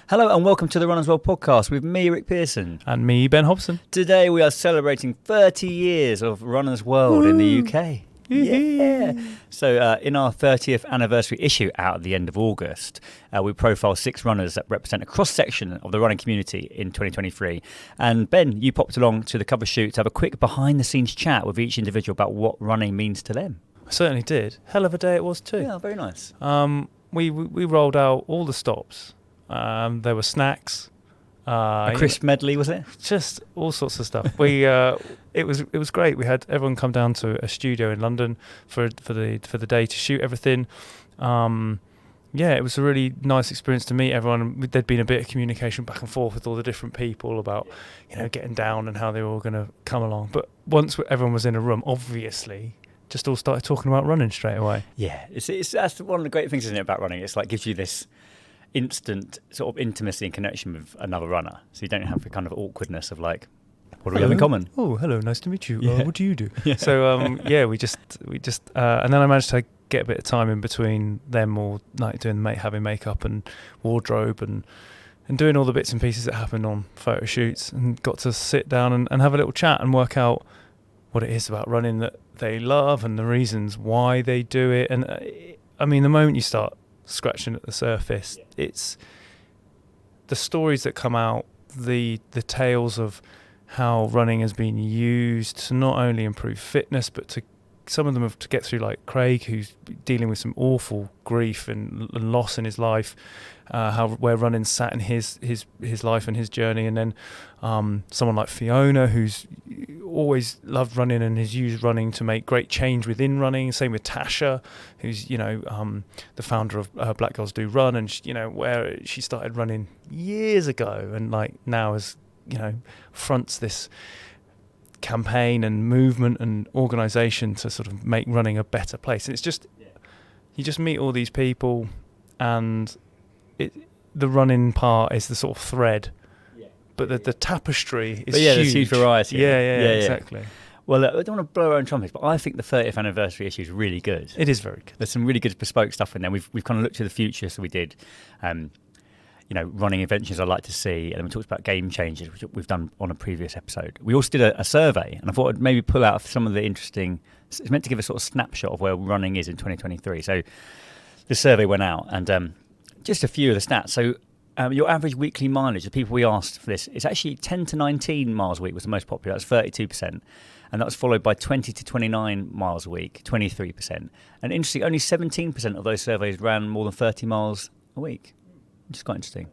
Hello and welcome to the Runners World podcast with me, Rick Pearson. And me, Ben Hobson. Today we are celebrating 30 years of Runners World in the UK. Yeah. So in our 30th anniversary issue out at the end of August, we profile 6 runners that represent a cross-section of the running community in 2023. And Ben, you popped along to the cover shoot to have a quick behind-the-scenes chat with each individual about what running means to them. I certainly did. Hell of a day it was too. Yeah, very nice. We rolled out all the stops. There were snacks. A crisp medley, was it? Just all sorts of stuff. It was great. We had everyone come down to a studio in London for the day to shoot everything. It was a really nice experience to meet everyone. There'd been a bit of communication back and forth with all the different people about getting down and how they were all going to come along. But once everyone was in a room, obviously, just all started talking about running straight away. Yeah, that's one of the great things, isn't it, about running? It's like gives you this instant sort of intimacy and connection with another runner, so you don't have the kind of awkwardness of like, what do we have in common? Oh, hello, nice to meet you. Yeah. What do you do? Yeah. So we just and then I managed to get a bit of time in between them, all like having makeup and wardrobe and doing all the bits and pieces that happen on photo shoots, and got to sit down and have a little chat and work out what it is about running that they love and the reasons why they do it. And I mean, the moment you start scratching at the surface, it's the stories that come out, the tales of how running has been used to not only improve fitness, but to some of them have to get through, like Craig, who's dealing with some awful grief and loss in his life, where running sat in his life and his journey, and then someone like Fiona, who's always loved running and has used running to make great change within running. Same with Tasha, who's the founder of Black Girls Do Run, and where she started running years ago, and like now is fronts this campaign and movement and organisation to sort of make running a better place. And it's just you just meet all these people, and the running part is the sort of thread, but the tapestry is huge. There's huge variety. Yeah, exactly. Well, I don't want to blow our own trumpets, but I think the 30th anniversary issue is really good. It is very good. There's some really good bespoke stuff in there. We've kind of looked to the future, so we did running inventions I'd like to see, and then we talked about game changers, which we've done on a previous episode. We also did a survey, and I thought I'd maybe pull out some of the interesting. It's meant to give a sort of snapshot of where running is in 2023. So the survey went out, and just a few of the stats. So your average weekly mileage, the people we asked for this, it's actually 10 to 19 miles a week was the most popular. That's 32%. And that was followed by 20 to 29 miles a week, 23%. And interestingly, only 17% of those surveys ran more than 30 miles a week, which is quite interesting.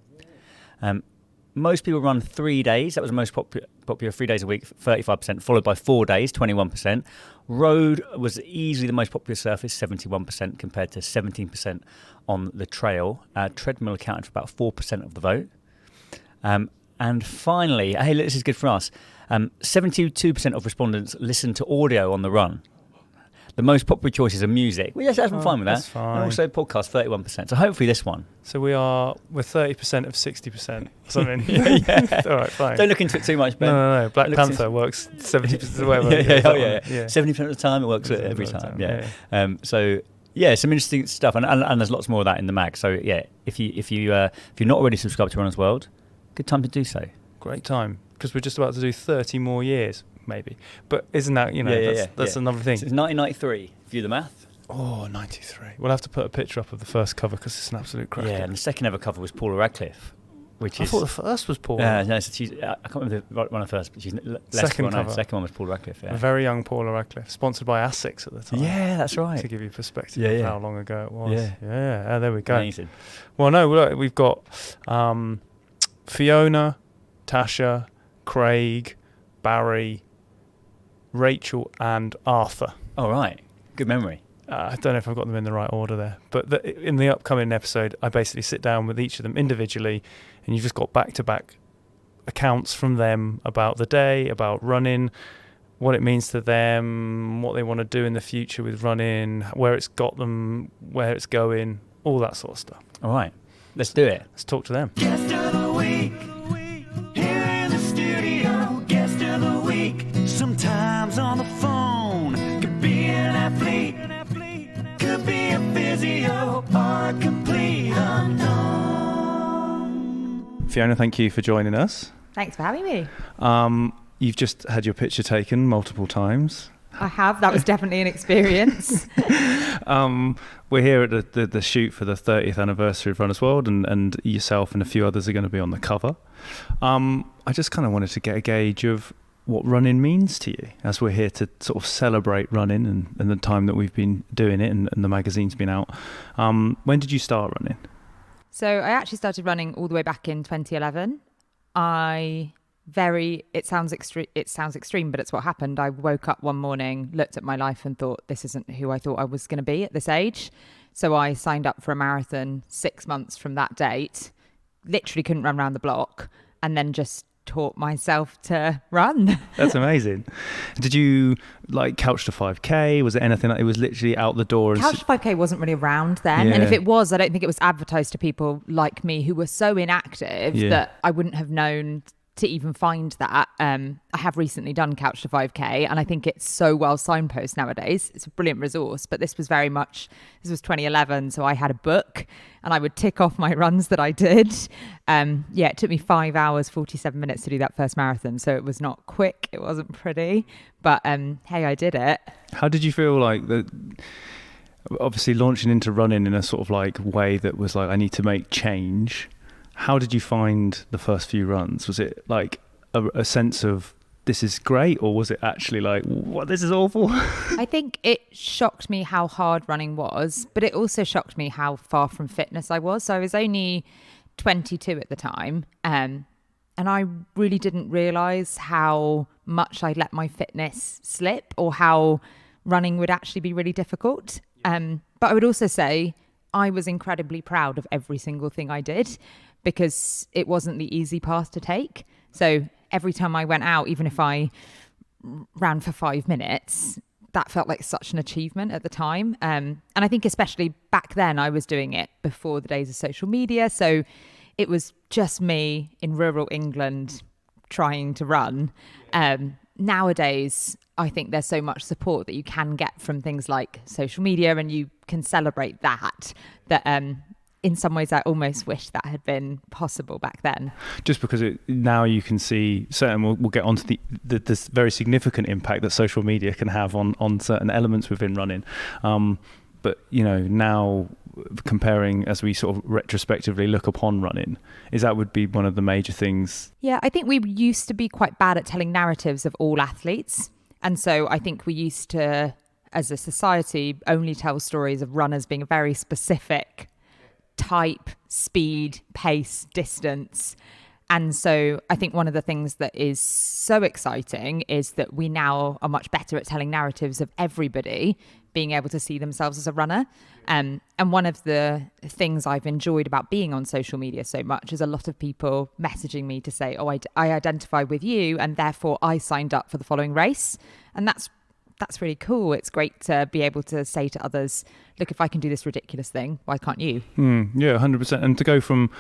Most people run 3 days. That was the most popular 3 days a week, 35%, followed by 4 days, 21%. Road was easily the most popular surface, 71%, compared to 17% on the trail. Treadmill accounted for about 4% of the vote. And finally, hey, this is good for us, 72% of respondents listened to audio on the run. The most popular choices are music. Well, yes, I'm fine with that. That's fine. And also podcast, 31%. So hopefully this one. So we're 30% of 60%. Something. Yeah. All right, fine. Don't look into it too much, Ben. No. Black Panther works 70% whatever. Yeah. 70% of the time it works every time. Yeah. Some interesting stuff, and there's lots more of that in the mag. So yeah, if you're not already subscribed to Runners World, good time to do so. Great time, because we're just about to do 30 more years. Maybe, but isn't that that's another thing? Since 1993, if you do the math. Oh, 93. We'll have to put a picture up of the first cover because it's an absolute cracker. Yeah, and the second ever cover was Paula Radcliffe, I thought the first was Paula. No, so she's, I can't remember the one of the first, but she's second cover. Second one was Paula Radcliffe. Yeah. A very young Paula Radcliffe, sponsored by Asics at the time. Yeah, that's right. To give you perspective of how long ago it was. Yeah. There we go. Amazing. Well, no, look, we've got Fiona, Tasha, Craig, Barry, Rachel and Arthur. All right. Good memory. I don't know if I've got them in the right order there, but in the upcoming episode, I basically sit down with each of them individually, and you've just got back-to-back accounts from them about the day, about running, what it means to them, what they want to do in the future with running, where it's got them, where it's going, all that sort of stuff. All right. Let's do it. Let's talk to them. Guest of the week. Here in the studio, guest of the week. Sometimes on the phone, could be an athlete, could be a physio or a complete unknown. Fiona, thank you for joining us. Thanks for having me. You've just had your picture taken multiple times. I have. That was definitely an experience. We're here at the shoot for the 30th anniversary of Runners World, and yourself and a few others are going to be on the cover. I just kind of wanted to get a gauge of what running means to you, as we're here to sort of celebrate running and the time that we've been doing it and the magazine's been out. When did you start running? So I actually started running all the way back in 2011. It sounds extreme, but it's what happened. I woke up one morning, looked at my life and thought, this isn't who I thought I was going to be at this age. So I signed up for a marathon 6 months from that date, literally couldn't run around the block, and then just taught myself to run. That's amazing. Did you like Couch to 5K? Was it anything like, it was literally out the door? Couch to 5K wasn't really around then. Yeah. And if it was, I don't think it was advertised to people like me who were so inactive that I wouldn't have known to even find that. I have recently done Couch to 5K, and I think it's so well signposted nowadays. It's a brilliant resource, but this was 2011, so I had a book and I would tick off my runs that I did. It took me 5 hours 47 minutes to do that first marathon, so it was not quick, it wasn't pretty, but hey, I did it. How did you feel like obviously launching into running in a sort of like way that was like, I need to make change? How did you find the first few runs? Was it like a sense of this is great, or was it actually like, what, this is awful? I think it shocked me how hard running was, but it also shocked me how far from fitness I was. So I was only 22 at the time, and I really didn't realise how much I let my fitness slip, or how running would actually be really difficult. But I would also say I was incredibly proud of every single thing I did, because it wasn't the easy path to take. So every time I went out, even if I ran for 5 minutes, that felt like such an achievement at the time. And I think especially back then, I was doing it before the days of social media. So it was just me in rural England trying to run. Nowadays, I think there's so much support that you can get from things like social media, and you can celebrate that in some ways I almost wish that had been possible back then. Just because now you can see, certainly we'll get onto this very significant impact that social media can have on certain elements within running. But, now comparing as we sort of retrospectively look upon running, that would be one of the major things. Yeah, I think we used to be quite bad at telling narratives of all athletes. And so I think we used to, as a society, only tell stories of runners being a very specific type, speed, pace, distance. And so I think one of the things that is so exciting is that we now are much better at telling narratives of everybody being able to see themselves as a runner. And one of the things I've enjoyed about being on social media so much is a lot of people messaging me to say, I identify with you, and therefore I signed up for the following race. And that's really cool. It's great to be able to say to others, look, if I can do this ridiculous thing, why can't you? Yeah, 100%. And to go from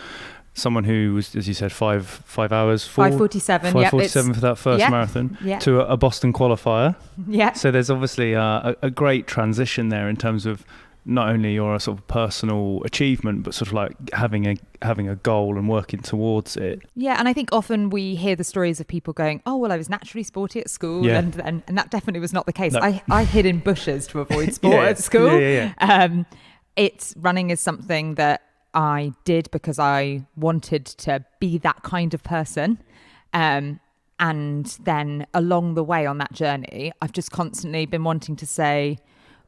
someone who was, as you said, 5 hours, 5:47, 5:47 for that first marathon, to a Boston qualifier. Yeah. So there's obviously a great transition there in terms of not only your sort of personal achievement, but sort of like having a goal and working towards it. Yeah, and I think often we hear the stories of people going, oh, well, I was naturally sporty at school, and that definitely was not the case. No. I hid in bushes to avoid sport at school. It's running is something that I did because I wanted to be that kind of person. And then along the way on that journey, I've just constantly been wanting to say,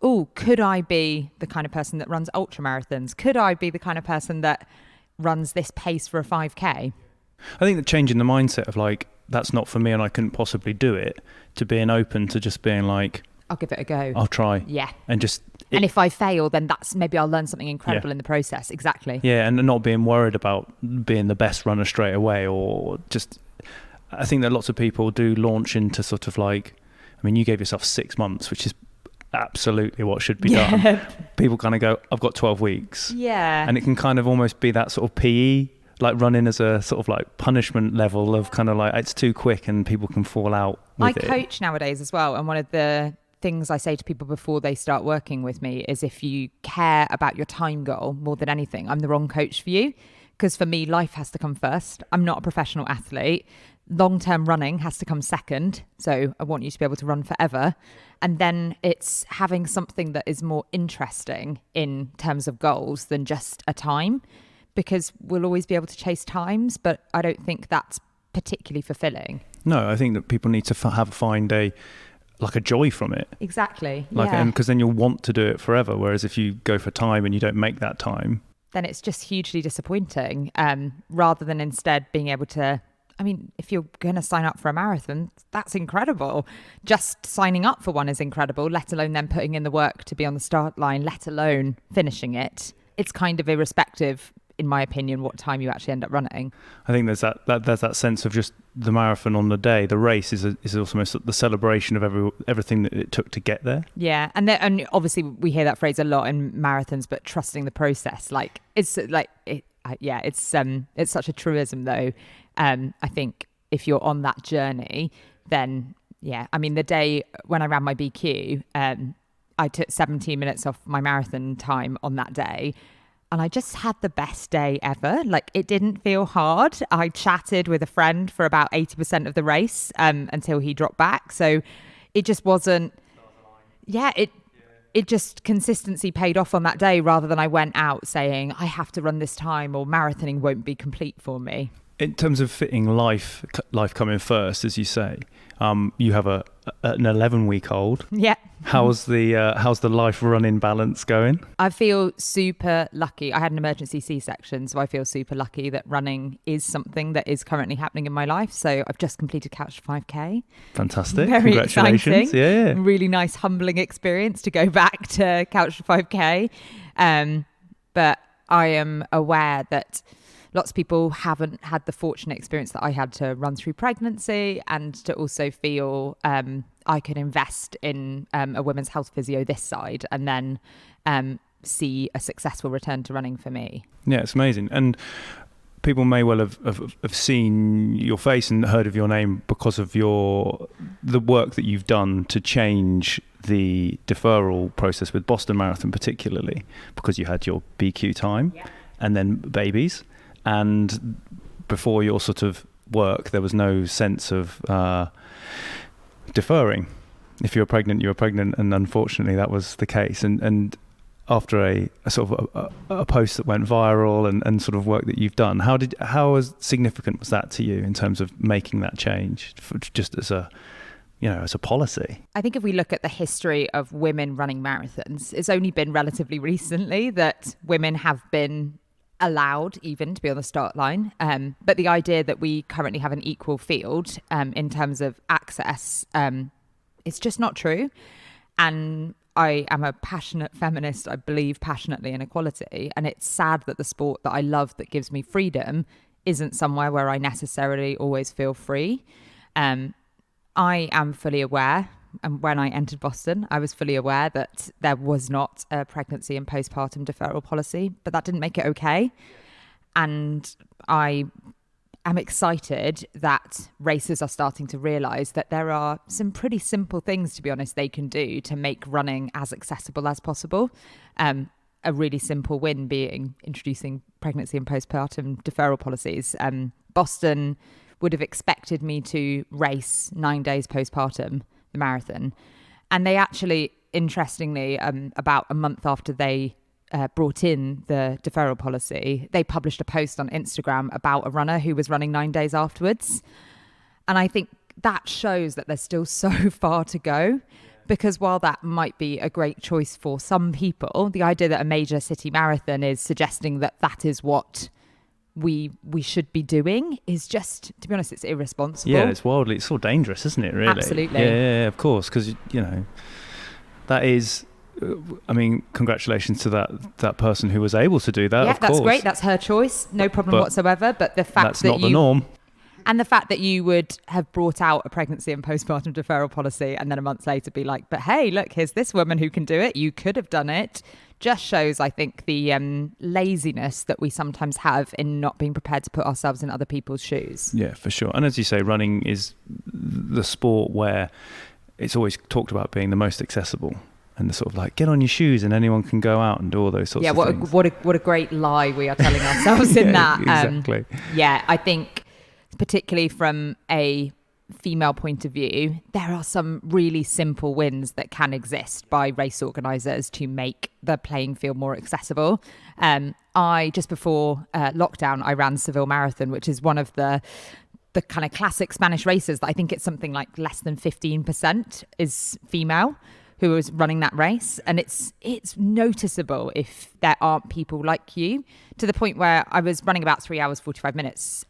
oh, could I be the kind of person that runs ultra marathons? Could I be the kind of person that runs this pace for a 5K? I think that changing the mindset of like, that's not for me and I couldn't possibly do it, to being open to just being like, I'll give it a go. I'll try. Yeah. And if I fail, then maybe I'll learn something incredible in the process. Exactly. Yeah. And not being worried about being the best runner straight away, or just, I think that lots of people do launch into sort of like, I mean, you gave yourself 6 months, which is absolutely what should be done. People kind of go, I've got 12 weeks. Yeah. And it can kind of almost be that sort of PE, like running as a sort of like punishment level of kind of like, it's too quick and people can fall out with it. I coach nowadays as well. And one of the things I say to people before they start working with me is, if you care about your time goal more than anything, I'm the wrong coach for you. Because for me, life has to come first. I'm not a professional athlete. Long-term running has to come second. So I want you to be able to run forever. And then it's having something that is more interesting in terms of goals than just a time, because we'll always be able to chase times, but I don't think that's particularly fulfilling. No, I think that people need to find a joy from it. Exactly. And because then you'll want to do it forever. Whereas if you go for time and you don't make that time, then it's just hugely disappointing. Rather than instead being able to, I mean, if you're going to sign up for a marathon, that's incredible. Just signing up for one is incredible, let alone then putting in the work to be on the start line, let alone finishing it. It's kind of irrespective, in my opinion, what time you actually end up running. I think there's that sense of just the marathon on the day. The race is almost the celebration of everything that it took to get there. Yeah, and obviously we hear that phrase a lot in marathons, but trusting the process, it's such a truism though. I think if you're on that journey, then yeah, I mean the day when I ran my BQ, I took 17 minutes off my marathon time on that day. And I just had the best day ever. It didn't feel hard. I chatted with a friend for about 80% of the race until he dropped back. So it just wasn't, it just consistency paid off on that day rather than I went out saying I have to run this time or marathoning won't be complete for me. In terms of fitting life coming first, as you say, you have an 11-week-old. Yeah. How's the life running balance going? I feel super lucky. I had an emergency C-section, so I feel super lucky that running is something that is currently happening in my life. So I've just completed Couch to 5K. Fantastic. Very Congratulations. exciting. Yeah. Really nice, humbling experience to go back to Couch to 5K. But I am aware that lots of people haven't had the fortunate experience that I had to run through pregnancy and to also feel I could invest in a women's health physio this side and then see a successful return to running for me. Yeah, it's amazing. And people may well have seen your face and heard of your name because of the work that you've done to change the deferral process with Boston Marathon, particularly because you had your BQ time and then babies. And before your sort of work, there was no sense of deferring. If you were pregnant, you were pregnant, and unfortunately that was the case. And after a sort of a post that went viral and sort of work that you've done, how significant was that to you in terms of making that change, just as a policy? I think if we look at the history of women running marathons, it's only been relatively recently that women have been allowed even to be on the start line. But the idea that we currently have an equal field in terms of access, it's just not true. And I am a passionate feminist. I believe passionately in equality. And it's sad that the sport that I love that gives me freedom isn't somewhere where I necessarily always feel free. I am fully aware, and when I entered Boston, I was fully aware that there was not a pregnancy and postpartum deferral policy, but that didn't make it okay. And I am excited that racers are starting to realise that there are some pretty simple things, to be honest, they can do to make running as accessible as possible. A really simple win being introducing pregnancy and postpartum deferral policies. Boston would have expected me to race 9 days postpartum, the marathon. And they actually, interestingly, about a month after they brought in the deferral policy, they published a post on Instagram about a runner who was running 9 days afterwards. And I think that shows that there's still so far to go, because while that might be a great choice for some people, the idea that a major city marathon is suggesting that that is what we should be doing is just, to be honest, it's irresponsible. Yeah, it's so dangerous, isn't it, really? Absolutely. Yeah, of course, because, that is, I mean, congratulations to that person who was able to do that, yeah, of course. that's great. That's her choice. No problem whatsoever. But the fact that's that not the norm. And the fact that you would have brought out a pregnancy and postpartum deferral policy and then a month later be like, but hey, look, here's this woman who can do it. You could have done it. Just shows, I think, the laziness that we sometimes have in not being prepared to put ourselves in other people's shoes. Yeah, for sure. And as you say, running is the sport where it's always talked about being the most accessible. and the sort of like, get on your shoes and anyone can go out and do all those sorts of things. What a great lie we are telling ourselves in that. Exactly. I think particularly from a female point of view, there are some really simple wins that can exist by race organisers to make the playing field more accessible. I just before lockdown, I ran Seville Marathon, which is one of the kind of classic Spanish races that I think it's something like less than 15% is female who is running that race, and it's noticeable if there aren't people like you, to the point where I was running about 3 hours 45 minutes,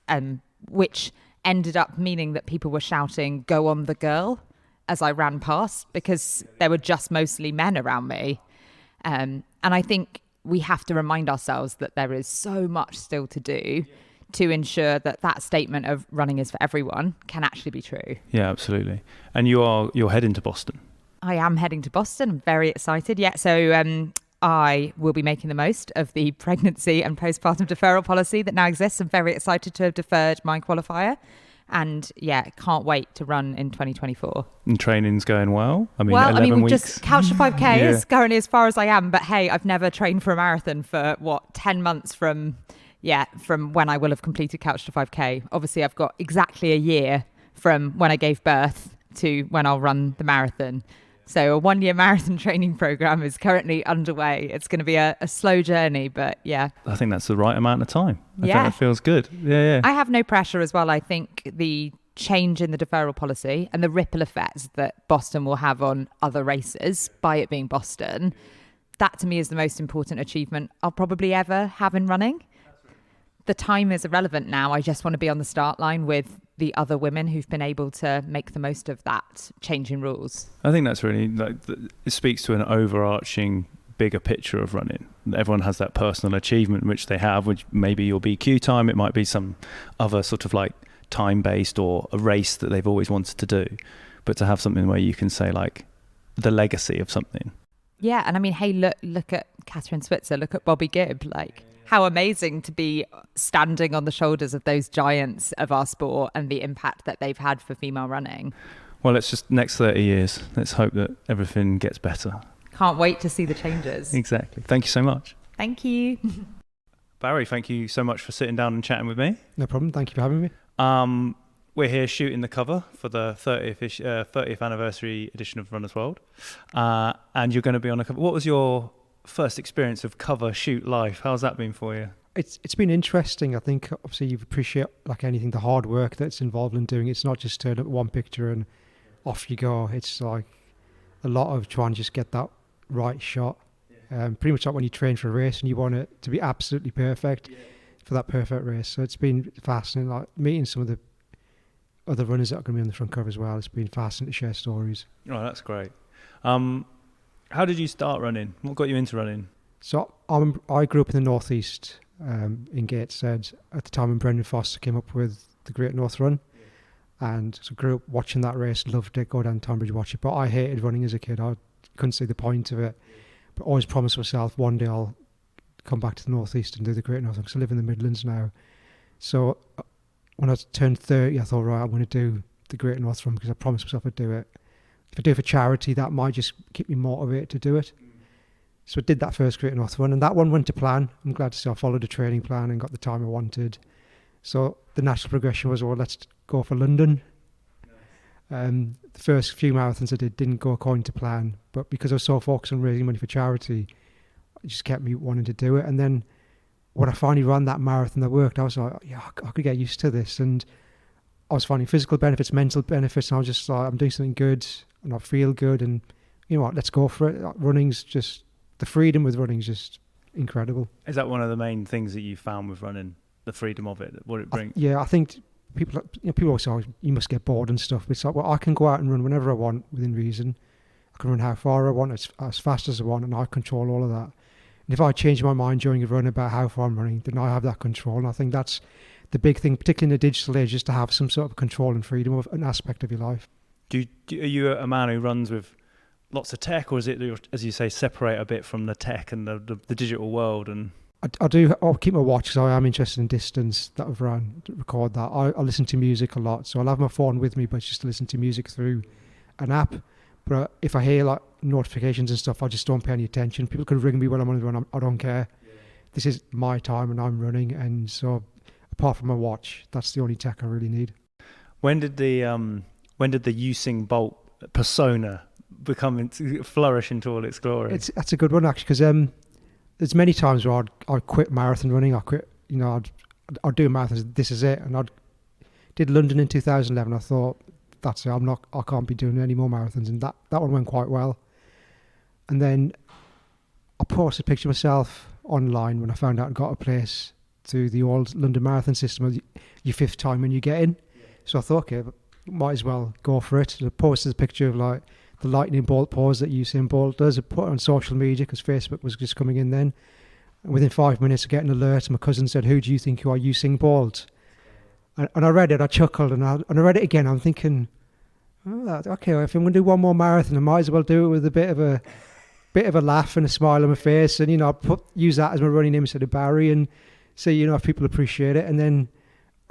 which ended up meaning that people were shouting "Go on the girl" as I ran past, because there were just mostly men around me, and I think we have to remind ourselves that there is so much still to do to ensure that that statement of running is for everyone can actually be true. Yeah, absolutely. And you're heading to Boston. I am heading to Boston. I'm very excited. Yeah, so I will be making the most of the pregnancy and postpartum deferral policy that now exists. I'm very excited to have deferred my qualifier. And yeah, can't wait to run in 2024. And training's going well? I mean, 11 we've weeks. just Couch to 5K is currently as far as I am. But hey, I've never trained for a marathon for 10 months from when I will have completed Couch to 5K. Obviously, I've got exactly a year from when I gave birth to when I'll run the marathon. So a 1-year marathon training program is currently underway. It's going to be a slow journey, but yeah. I think that's the right amount of time. I think Yeah. that feels good. Yeah. I have no pressure as well. I think the change in the deferral policy and the ripple effects that Boston will have on other races by it being Boston, that to me is the most important achievement I'll probably ever have in running. The time is irrelevant now. I just want to be on the start line with the other women who've been able to make the most of that change in rules. I think that's really, it speaks to an overarching bigger picture of running. Everyone has that personal achievement which they have, which maybe your BQ time, it might be some other sort of like time-based or a race that they've always wanted to do. But to have something where you can say like the legacy of something. Yeah, and I mean, hey, look at Catherine Switzer, look at Bobby Gibb, like how amazing to be standing on the shoulders of those giants of our sport and the impact that they've had for female running. Well, let's just next 30 years, let's hope that everything gets better. Can't wait to see the changes. Exactly. Thank you so much. Thank you. Barry, thank you so much for sitting down and chatting with me. No problem. Thank you for having me. We're here shooting the cover for the 30th anniversary edition of Runner's World. And you're going to be on a cover. What was your first experience of cover shoot live? How's that been for you? It's been interesting. I think obviously you appreciate, like anything, the hard work that's involved in doing it. It's not just turn up one picture and off you go. It's like a lot of trying to just get that right shot. Pretty much like when you train for a race and you want it to be absolutely perfect for that perfect race. So it's been fascinating, like meeting some of the other runners that are going to be on the front cover as well. It's been fascinating to share stories. Oh, that's great. How did you start running? What got you into running? So I grew up in the northeast, in Gateshead at the time when Brendan Foster came up with the Great North Run, and so grew up watching that race, loved it, go down to Tonbridge, watch it. But I hated running as a kid. I couldn't see the point of it, but always promised myself one day I'll come back to the northeast and do the Great North Run, because I live in the Midlands now. So when I turned 30, I thought, right, I'm going to do the Great North Run because I promised myself I'd do it. If I do it for charity, that might just keep me motivated to do it. So I did that first Great North Run, and that one went to plan. I'm glad to say I followed a training plan and got the time I wanted. So the natural progression was, well, let's go for London. The first few marathons I did didn't go according to plan, but because I was so focused on raising money for charity, it just kept me wanting to do it. And then when I finally ran that marathon that worked, I was like, yeah, I could get used to this. And I was finding physical benefits, mental benefits, and I was just like, I'm doing something good and I feel good, and you know what, let's go for it. Running's just, the freedom with running is just incredible. Is that one of the main things that you found with running, the freedom of it, what it brings? I think people always say, oh, you must get bored and stuff. But it's like, well, I can go out and run whenever I want within reason. I can run how far I want, as fast as I want, and I control all of that. And if I change my mind during a run about how far I'm running, then I have that control. And I think that's the big thing, particularly in the digital age, is to have some sort of control and freedom of an aspect of your life. Are you a man who runs with lots of tech, or is it, as you say, separate a bit from the tech and the digital world? And I'll keep my watch because I am interested in distance that I've run, to record that. I listen to music a lot, so I'll have my phone with me, but just to listen to music through an app. But if I hear like notifications and stuff, I just don't pay any attention. People can ring me when I'm on the run. I don't care. This is my time and I'm running, and so apart from my watch, that's the only tech I really need. When did the Usain Bolt persona flourish into all its glory? That's a good one actually, because there's many times where I'd quit marathon running. I'd do a marathon. This is it, and I did London in 2011. I thought, that's it. I can't be doing any more marathons, and that one went quite well. And then I posted a picture of myself online when I found out I got a place through the old London Marathon system. Your 5th time when you get in, so I thought, okay, might as well go for it. So I posted a picture of like the lightning bolt pose that Usain Bolt does. I put it on social media because Facebook was just coming in then. And within 5 minutes of getting an alert, my cousin said, "Who do you think you are, Usain Bolt?" And I read it, I chuckled, and I read it again. I'm thinking, oh, okay, well, if I'm going to do one more marathon, I might as well do it with a bit of a laugh and a smile on my face, and I use that as my running name instead of Barry, and see if people appreciate it. And then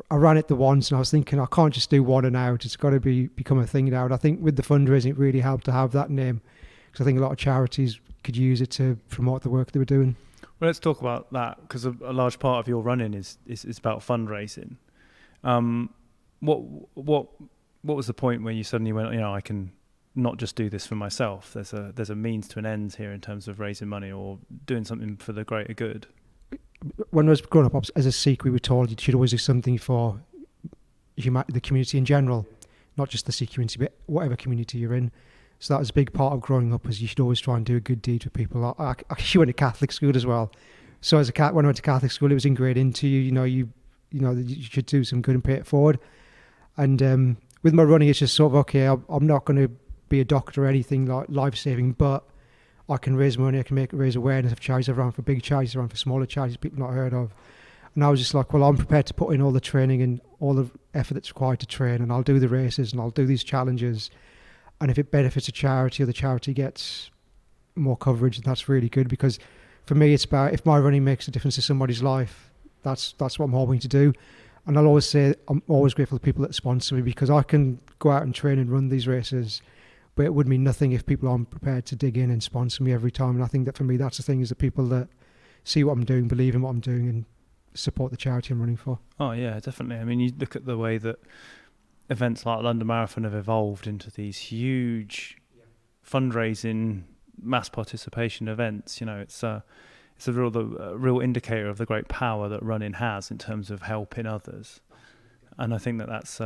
I ran it the once, and I was thinking, I can't just do one and out. It's got to become a thing now. And I think with the fundraising, it really helped to have that name, because I think a lot of charities could use it to promote the work they were doing. Well, let's talk about that, because a large part of your running is about fundraising. What was the point when you suddenly went, I can not just do this for myself? There's a means to an end here in terms of raising money or doing something for the greater good. When I was growing up, as a Sikh, we were told you should always do something for the community in general, not just the Sikh community, but whatever community you're in. So that was a big part of growing up, was you should always try and do a good deed for people. I actually went to Catholic school as well. So when I went to Catholic school, it was ingrained into you, you should do some good and pay it forward. And with my running, it's just sort of, okay, I'm not going to be a doctor or anything like life-saving, but I can raise money, I can raise awareness of charities. I've run for big charities, I've run for smaller charities people not heard of. And I was just like, well, I'm prepared to put in all the training and all the effort that's required to train, and I'll do the races and I'll do these challenges. And if it benefits a charity or the charity gets more coverage, that's really good, because for me, it's about, if my running makes a difference to somebody's life, that's what I'm hoping to do. And I'll always say I'm always grateful to people that sponsor me, because I can go out and train and run these races, but it would mean nothing if people aren't prepared to dig in and sponsor me every time. And I think that for me, that's the thing, is the people that see what I'm doing, believe in what I'm doing, and support the charity I'm running for. Oh yeah, definitely. I mean, you look at the way that events like London Marathon have evolved into these huge fundraising, mass participation events. It's a real indicator of the great power that running has in terms of helping others. And I think that's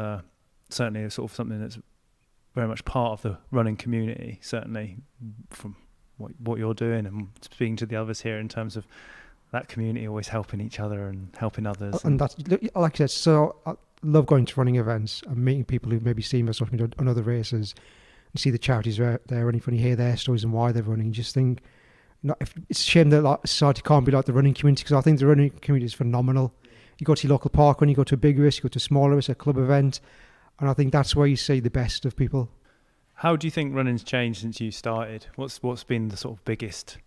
certainly a sort of something that's very much part of the running community, certainly from what you're doing and speaking to the others here, in terms of that community always helping each other and helping others. And that's, like I said, so I love going to running events and meeting people who've maybe seen me on other races. You see the charities there running, when you hear their stories and why they're running, you just think, it's a shame that society can't be like the running community, because I think the running community is phenomenal. You go to your local park, when you go to a big race, you go to a smaller race, a club event, and I think that's where you see the best of people. How do you think running's changed since you started? What's been the sort of biggest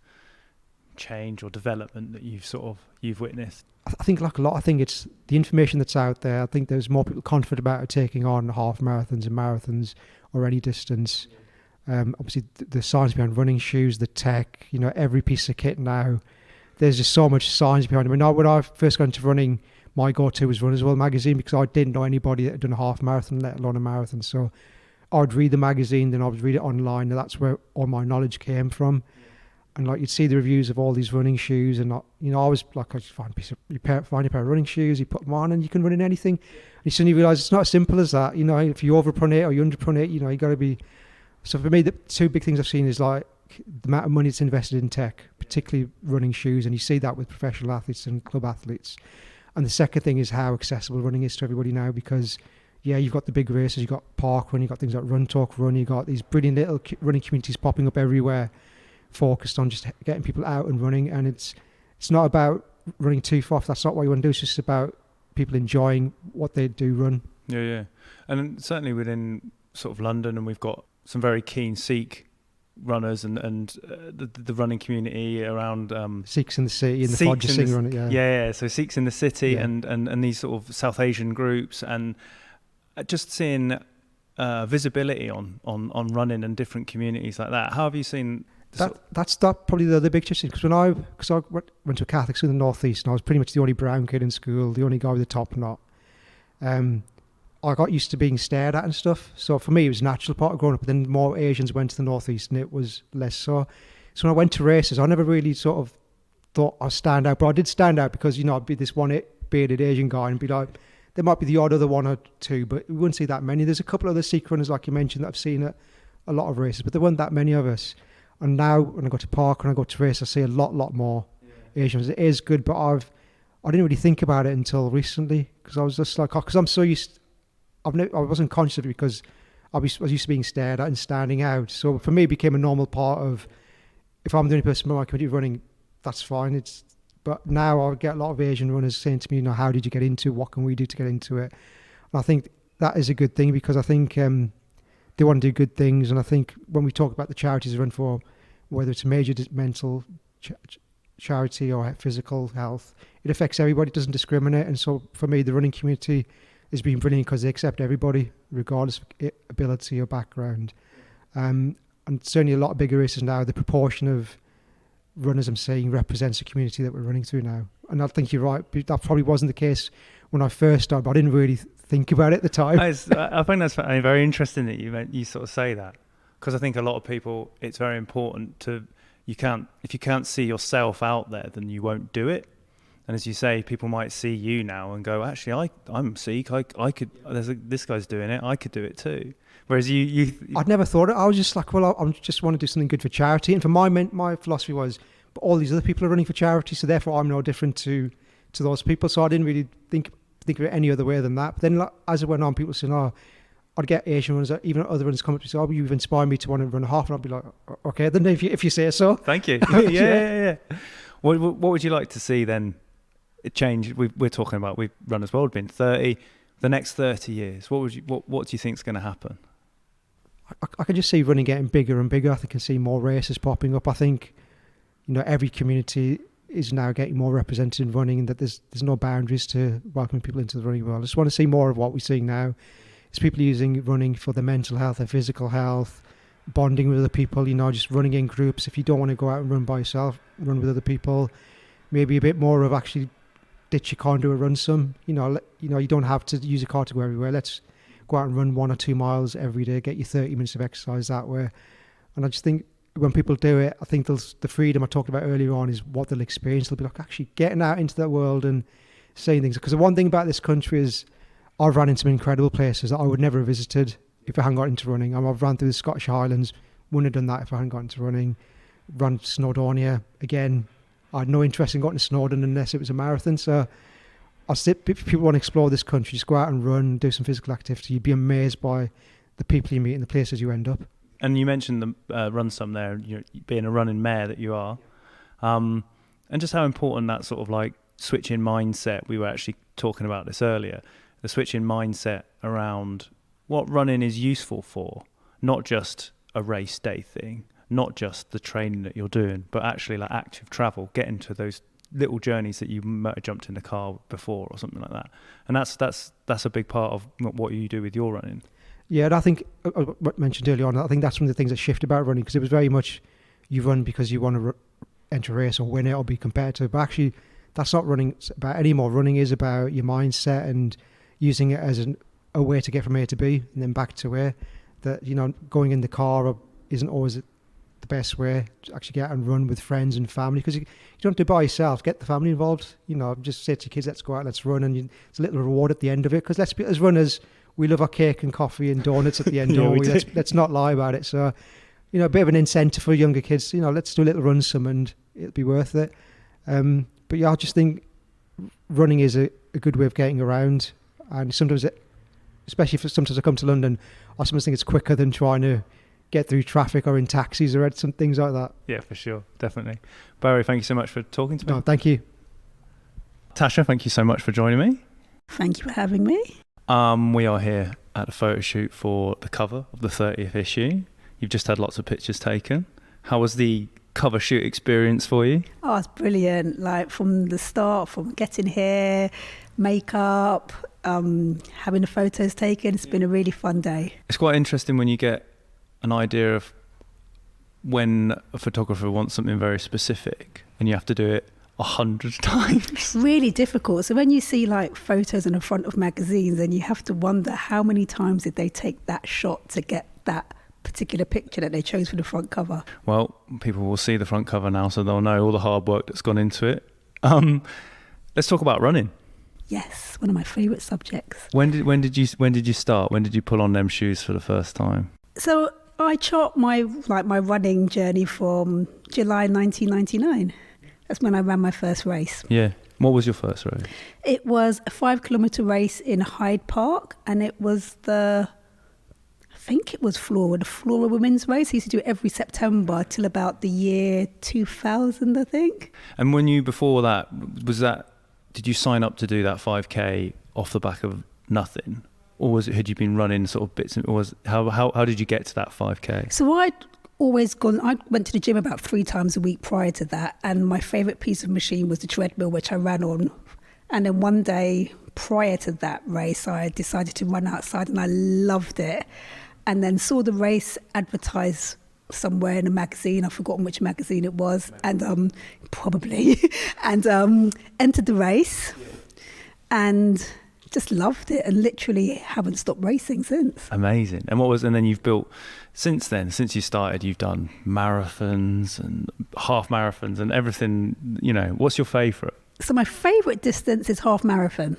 change or development that you've witnessed? I think like a lot, I think it's the information that's out there. I think there's more people confident about taking on half marathons and marathons or any distance. Obviously the science behind running shoes, the tech, every piece of kit now, there's just so much science behind it. I mean, when I first got into running, my go-to was Runner's World magazine, because I didn't know anybody that had done a half marathon, let alone a marathon. So I'd read the magazine, then I would read it online, and that's where all my knowledge came from. And like, you'd see the reviews of all these running shoes, and I was like, I just find a pair of running shoes, you put them on and you can run in anything. And you suddenly realise it's not as simple as that. If you overpronate or you underpronate, you got to be. So for me, the two big things I've seen is like the amount of money that's invested in tech, particularly running shoes, and you see that with professional athletes and club athletes. And the second thing is how accessible running is to everybody now, because you've got the big races, you've got parkrun, you've got things like Run Talk Run, you've got these brilliant little running communities popping up everywhere, focused on just getting people out and running. And it's not about running too far. That's not what you want to do. It's just about people enjoying what they do run. Yeah. And certainly within sort of London, and we've got some very keen Sikh runners and the running community around Sikhs in the city, in the Fodger Singh running. Yeah. So Sikhs in the city and these sort of South Asian groups, and just seeing visibility on running and different communities like that. How have you seen? That's probably the other big change, because I went to a Catholic school in the northeast, and I was pretty much the only brown kid in school, the only guy with the top knot. I got used to being stared at and stuff, so for me it was a natural part of growing up. But then more Asians went to the northeast, and it was less so. So when I went to races, I never really sort of thought I'd stand out, but I did stand out because, you know, I'd be this one bearded Asian guy and be like, there might be the odd other one or two, but we wouldn't see that many. There's a couple of other Sikh runners, like you mentioned, that I've seen at a lot of races, but there weren't that many of us. And now when I go to park and I go to race, I see a lot more Asians. It is good, but I didn't really think about it until recently, because I was just like, because I'm so used, I wasn't conscious of it because I was used to being stared at and standing out. So for me, it became a normal part of, if I'm the only person in my community running, that's fine. But now I get a lot of Asian runners saying to me, you know, how did you get into it? What can we do to get into it? And I think that is a good thing, because I think they want to do good things. And I think when we talk about the charities they run for, whether it's a major mental charity or physical health, it affects everybody. It doesn't discriminate. And so for me, the running community has been brilliant because they accept everybody, regardless of ability or background. And certainly a lot of bigger races now, the proportion of runners I'm seeing represents the community that we're running through now. And I think you're right. That probably wasn't the case when I first started, but I didn't really think about it at the time. I think that's very interesting that you sort of say that, because I think a lot of people, it's very important if you can't see yourself out there, then you won't do it. And as you say, people might see you now and go, actually, I'm Sikh. I could. This guy's doing it. I could do it too. Whereas I'd never thought it. I was just like, well, I just want to do something good for charity. And for my philosophy was, but all these other people are running for charity, so therefore I'm no different to those people. So I didn't really think of it any other way than that. But then as it went on, people saying, I'd get Asian runners, even other runners come up to me and say, you've inspired me to want to run a half. And I'd be like, okay, then if you say so. Thank you. Yeah. What would you like to see then change? We're talking about, we've run as well, been 30. The next 30 years, what do you think is going to happen? I can just see running getting bigger and bigger. I think I can see more races popping up. I think, you know, every community is now getting more represented in running, and that there's no boundaries to welcoming people into the running world. I just want to see more of what we're seeing now. It's people using running for their mental health, their physical health, bonding with other people, you know, just running in groups. If you don't want to go out and run by yourself, run with other people. Maybe a bit more of actually ditch your car and do a run some. You know, you don't have to use a car to go everywhere. Let's go out and run 1 or 2 miles every day, get you 30 minutes of exercise that way. And I just think when people do it, I think the freedom I talked about earlier on is what they'll experience. They'll be like actually getting out into that world and saying things. Because the one thing about this country is I've run into some incredible places that I would never have visited if I hadn't got into running. I've run through the Scottish Highlands, wouldn't have done that if I hadn't got into running. Run Snowdonia, again, I had no interest in going to Snowdon unless it was a marathon. So if people want to explore this country, just go out and run, do some physical activity. You'd be amazed by the people you meet and the places you end up. And you mentioned the Run Some there, being a running mare that you are, and just how important that sort of like switch in mindset. We were actually talking about this earlier, the switch in mindset around what running is useful for, not just a race day thing, not just the training that you're doing, but actually like active travel, getting to those little journeys that you might have jumped in the car before or something like that. And that's a big part of what you do with your running. Yeah, and I think what I mentioned earlier on, I think that's one of the things that shift about running, because it was very much you run because you want to enter a race or win it or be competitive. But actually, that's not running about anymore. Running is about your mindset and using it as a way to get from A to B and then back to A. That, you know, going in the car isn't always the best way to actually get out and run with friends and family, because you don't do it by yourself. Get the family involved. You know, just say to your kids, let's go out, let's run, and it's a little reward at the end of it. Because as runners, we love our cake and coffee and donuts at the end. Yeah, Let's not lie about it. So, you know, a bit of an incentive for younger kids. You know, let's do a little run some, and it'll be worth it. But yeah, I just think running is a good way of getting around, and sometimes, especially if sometimes I come to London, I sometimes think it's quicker than trying to get through traffic or in taxis or some things like that. Yeah, for sure, definitely. Barry, thank you so much for talking to me. No, thank you. Tasha, thank you so much for joining me. Thank you for having me. We are here at a photo shoot for the cover of the 30th issue. You've just had lots of pictures taken. How was the cover shoot experience for you? Oh, it's brilliant. Like from the start, from getting here, makeup, having the photos taken. It's been a really fun day. It's quite interesting when you get an idea of when a photographer wants something very specific and you have to do it 100 times. Really difficult. So when you see like photos in the front of magazines, and you have to wonder how many times did they take that shot to get that particular picture that they chose for the front cover. Well, people will see the front cover now, so they'll know all the hard work that's gone into it. Let's talk about running. Yes, one of my favourite subjects. When did you start? When did you pull on them shoes for the first time? So I chart my running journey from July 1999. That's when I ran my first race. Yeah. What was your first race? It was a 5-kilometre race in Hyde Park, and it was I think it was the Flora Women's Race. I used to do it every September till about the year 2000, I think. And before that, did you sign up to do that 5K off the back of nothing? Or had you been running sort of bits, how did you get to that 5K? So I went to the gym about 3 times a week prior to that, and my favourite piece of machine was the treadmill, which I ran on. And then one day prior to that race, I decided to run outside, and I loved it. And then saw the race advertised somewhere in a magazine. I've forgotten which magazine it was, and probably, and entered the race, and just loved it, and literally haven't stopped racing since. Amazing. And then you've built, since you started, you've done marathons and half marathons and everything, what's your favourite? So my favourite distance is half marathon.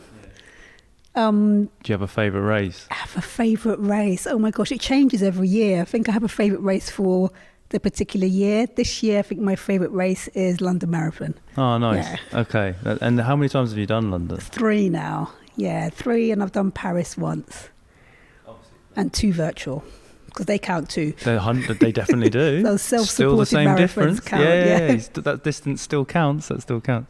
Do you have a favourite race? I have a favourite race. Oh my gosh, it changes every year. I think I have a favourite race for the particular year. This year, I think my favourite race is London Marathon. Oh, nice. Yeah. Okay. And how many times have you done London? 3 now. Yeah, 3, and I've done Paris once. And 2 virtual, because they count too. They definitely do. Those Still the self-supported same marathons difference. count. Yeah. That distance still counts. That still counts.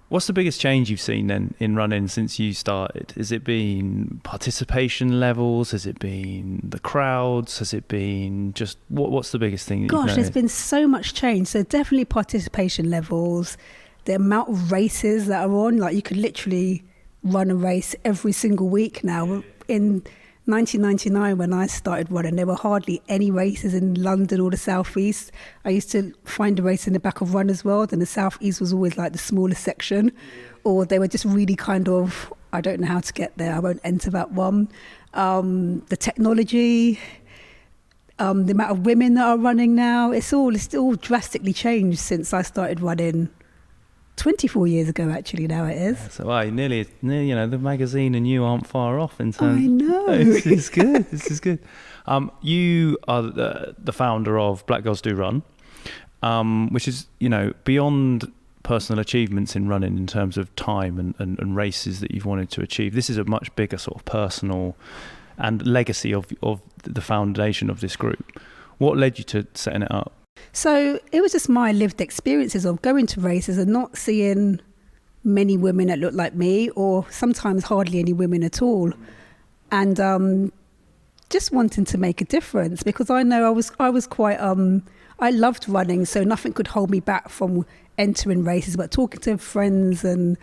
What's the biggest change you've seen then in running since you started? Has it been participation levels? Has it been the crowds? Has it been just what's the biggest thing? Gosh, there's been so much change. So definitely participation levels, the amount of races that are on. Like you could literally run a race every single week now. In 1999, when I started running, there were hardly any races in London or the Southeast. I used to find a race in the back of Runner's World, and the Southeast was always like the smallest section, or they were just really kind of, I don't know how to get there, I won't enter that one. The technology, the amount of women that are running now, it's all drastically changed since I started running 24 years ago, actually, now it is. So nearly, the magazine and you aren't far off in terms. I know. This is good. You are the founder of Black Girls Do Run, which is, beyond personal achievements in running in terms of time and races that you've wanted to achieve. This is a much bigger sort of personal and legacy of the foundation of this group. What led you to setting it up? So it was just my lived experiences of going to races and not seeing many women that looked like me, or sometimes hardly any women at all. And just wanting to make a difference, because I know I was quite, I loved running, so nothing could hold me back from entering races. But talking to friends and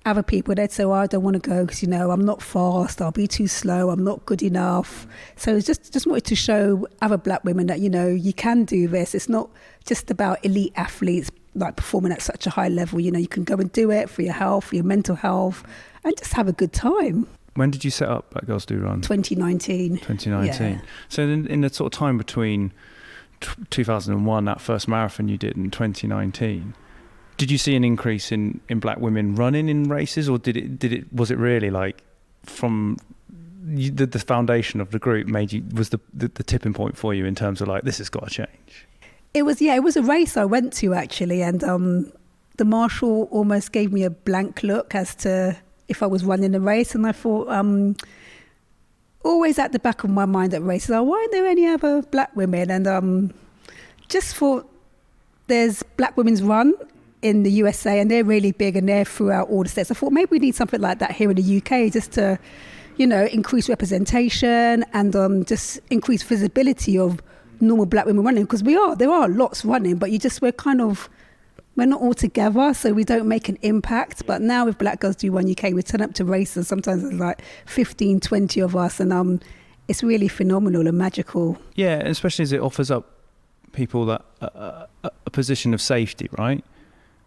other people, they'd say, I don't want to go because, I'm not fast, I'll be too slow, I'm not good enough. So it's just wanted to show other black women that, you can do this. It's not just about elite athletes like performing at such a high level. You can go and do it for your health, for your mental health, and just have a good time. When did you set up Black Girls Do Run? 2019. Yeah. So in the sort of time between 2001, that first marathon you did, in 2019, did you see an increase in black women running in races, or was it really like from the foundation of the group was the tipping point for you in terms of like, this has got to change? It was a race I went to actually, and the marshal almost gave me a blank look as to if I was running a race, and I thought, always at the back of my mind at races, why aren't there any other black women? And just thought, there's Black Women's Run in the USA, and they're really big, and they're throughout all the states. I thought maybe we need something like that here in the UK, just to, increase representation and just increase visibility of normal black women running, because there are lots running, but we're kind of we're not all together, so we don't make an impact. But now with Black Girls Do Run UK, we turn up to races. Sometimes there's like 15, 20 of us, and it's really phenomenal and magical. Yeah, and especially as it offers up people that a position of safety, right?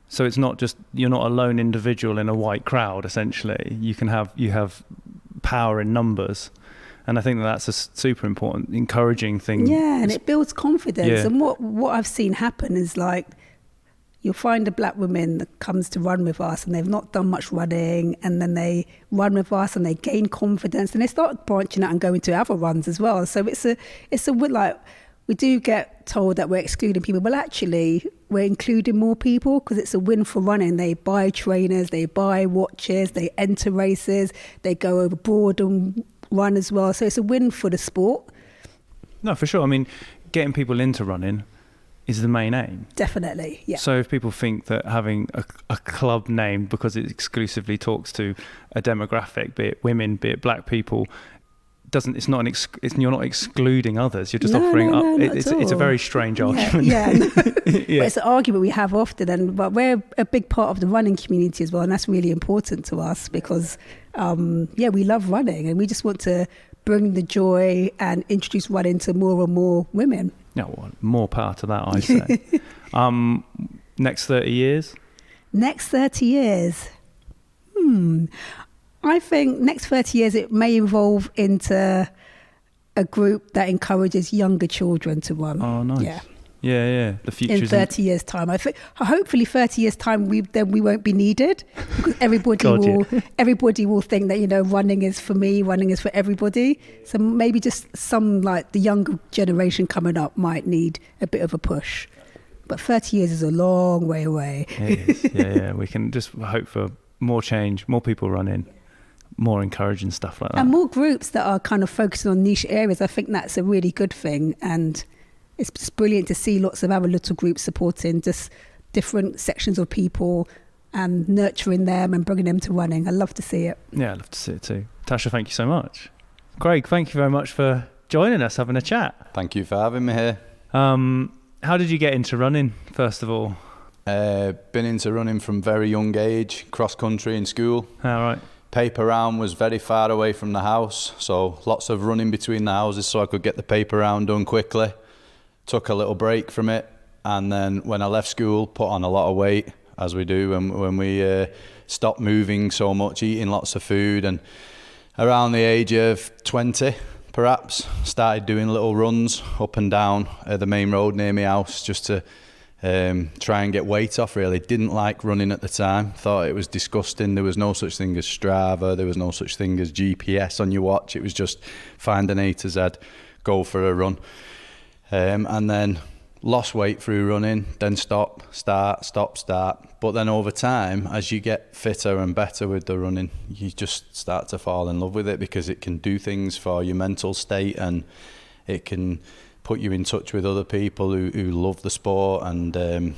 So it's not just, you're not a lone individual in a white crowd. Essentially, you have power in numbers. And I think that's a super important, encouraging thing. Yeah, and it builds confidence. Yeah. And what I've seen happen is, like, you'll find a black woman that comes to run with us and they've not done much running, and then they run with us and they gain confidence and they start branching out and going to other runs as well. So it's a like, we do get told that we're excluding people, but actually we're including more people because it's a win for running. They buy trainers, they buy watches, they enter races, they go abroad and run as well. So it's a win for the sport. No, for sure. I mean, getting people into running is the main aim. Definitely, yeah. So if people think that having a club name, because it exclusively talks to a demographic, be it women, be it black people, you're not excluding others. You're just offering up. It's a very strange argument. Yeah. Yeah. But it's an argument we have often, but we're a big part of the running community as well, and that's really important to us because, we love running and we just want to bring the joy and introduce running to more and more women. Yeah, well, more power to that, I say. Next 30 years? Next 30 years. I think next 30 years it may evolve into a group that encourages younger children to run. Oh, nice. Yeah. Yeah. The future in 30 years' time. I think hopefully 30 years' time we won't be needed because everybody will think that, running is for me, running is for everybody. So maybe just some, like, the younger generation coming up might need a bit of a push. But 30 years is a long way away. It is. Yeah. We can just hope for more change, more people running, more encouraging stuff like that. And more groups that are kind of focusing on niche areas. I think that's a really good thing. And it's just brilliant to see lots of other little groups supporting just different sections of people and nurturing them and bringing them to running. I love to see it. Yeah, I love to see it too. Tasha, thank you so much. Craig, thank you very much for joining us, having a chat. Thank you for having me here. How did you get into running, first of all? Been into running from very young age, cross country in school. All right. Paper round was very far away from the house, so lots of running between the houses so I could get the paper round done quickly. Took a little break from it, and then when I left school, put on a lot of weight, as we do when we stopped moving so much, eating lots of food, and around the age of 20 perhaps, started doing little runs up and down the main road near my house just to try and get weight off. Really didn't like running at the time, thought it was disgusting. There was no such thing as Strava, there was no such thing as GPS on your watch. It was just find an A to Z, go for a run. And then lost weight through running, then stop, start. But then over time, as you get fitter and better with the running, you just start to fall in love with it because it can do things for your mental state, and it can put you in touch with other people who love the sport. And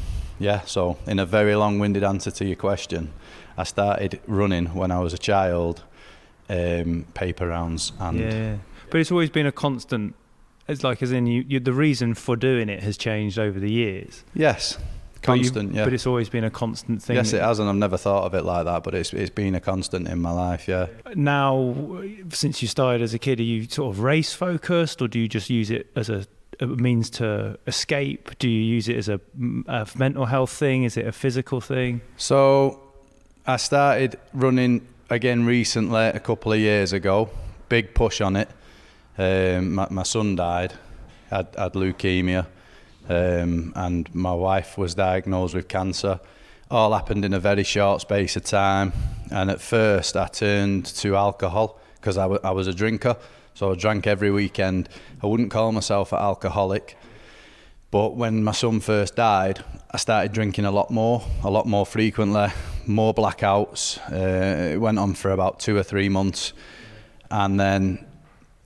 so in a very long-winded answer to your question, I started running when I was a child, paper rounds. And yeah, but it's always been a constant. It's like, as in, you the reason for doing it has changed over the years. Yes, constant, but it's always been a constant thing. Yes, it has, and I've never thought of it like that, but it's been a constant in my life, yeah. Now, since you started as a kid, are you sort of race focused, or do you just use it as a means to escape? Do you use it as a mental health thing? Is it a physical thing? So I started running again recently, a couple of years ago. Big push on it. My son died, had leukemia, and my wife was diagnosed with cancer. All happened in a very short space of time, and at first I turned to alcohol because I was a drinker, so I drank every weekend. I wouldn't call myself an alcoholic, but when my son first died, I started drinking a lot more frequently, more blackouts. It went on for about 2 or 3 months, and then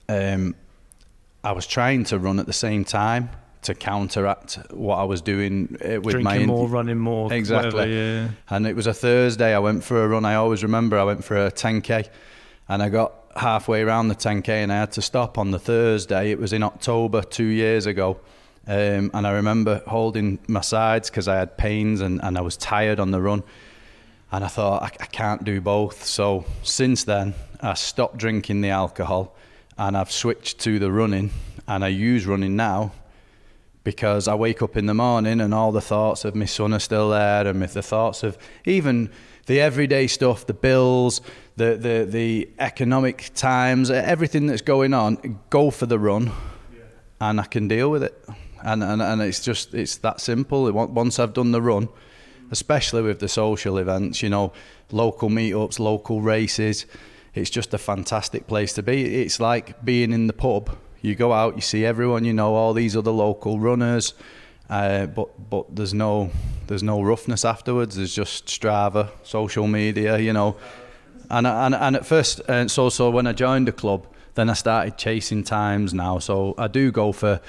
I was trying to run at the same time to counteract what I was doing with drinking more, running more. Exactly. Whatever, yeah. And it was a Thursday. I went for a run. I always remember I went for a 10k, and I got halfway around the 10k and I had to stop on the Thursday. It was in October 2 years ago, And I remember holding my sides because I had pains and I was tired on the run. And I thought, I can't do both. So since then, I stopped drinking the alcohol and I've switched to the running. And I use running now because I wake up in the morning and all the thoughts of my son are still there, and the thoughts of even the everyday stuff, the bills, the economic times, everything that's going on, go for the run, and I can deal with it. And it's that simple. Once I've done the run, especially with the social events, you know, local meetups, local races, it's just a fantastic place to be. It's like being in the pub. You go out, you see everyone, you know, all these other local runners, but there's no roughness afterwards. There's just Strava, social media, you know. And at first, so when I joined the club, then I started chasing times now. So I do go for,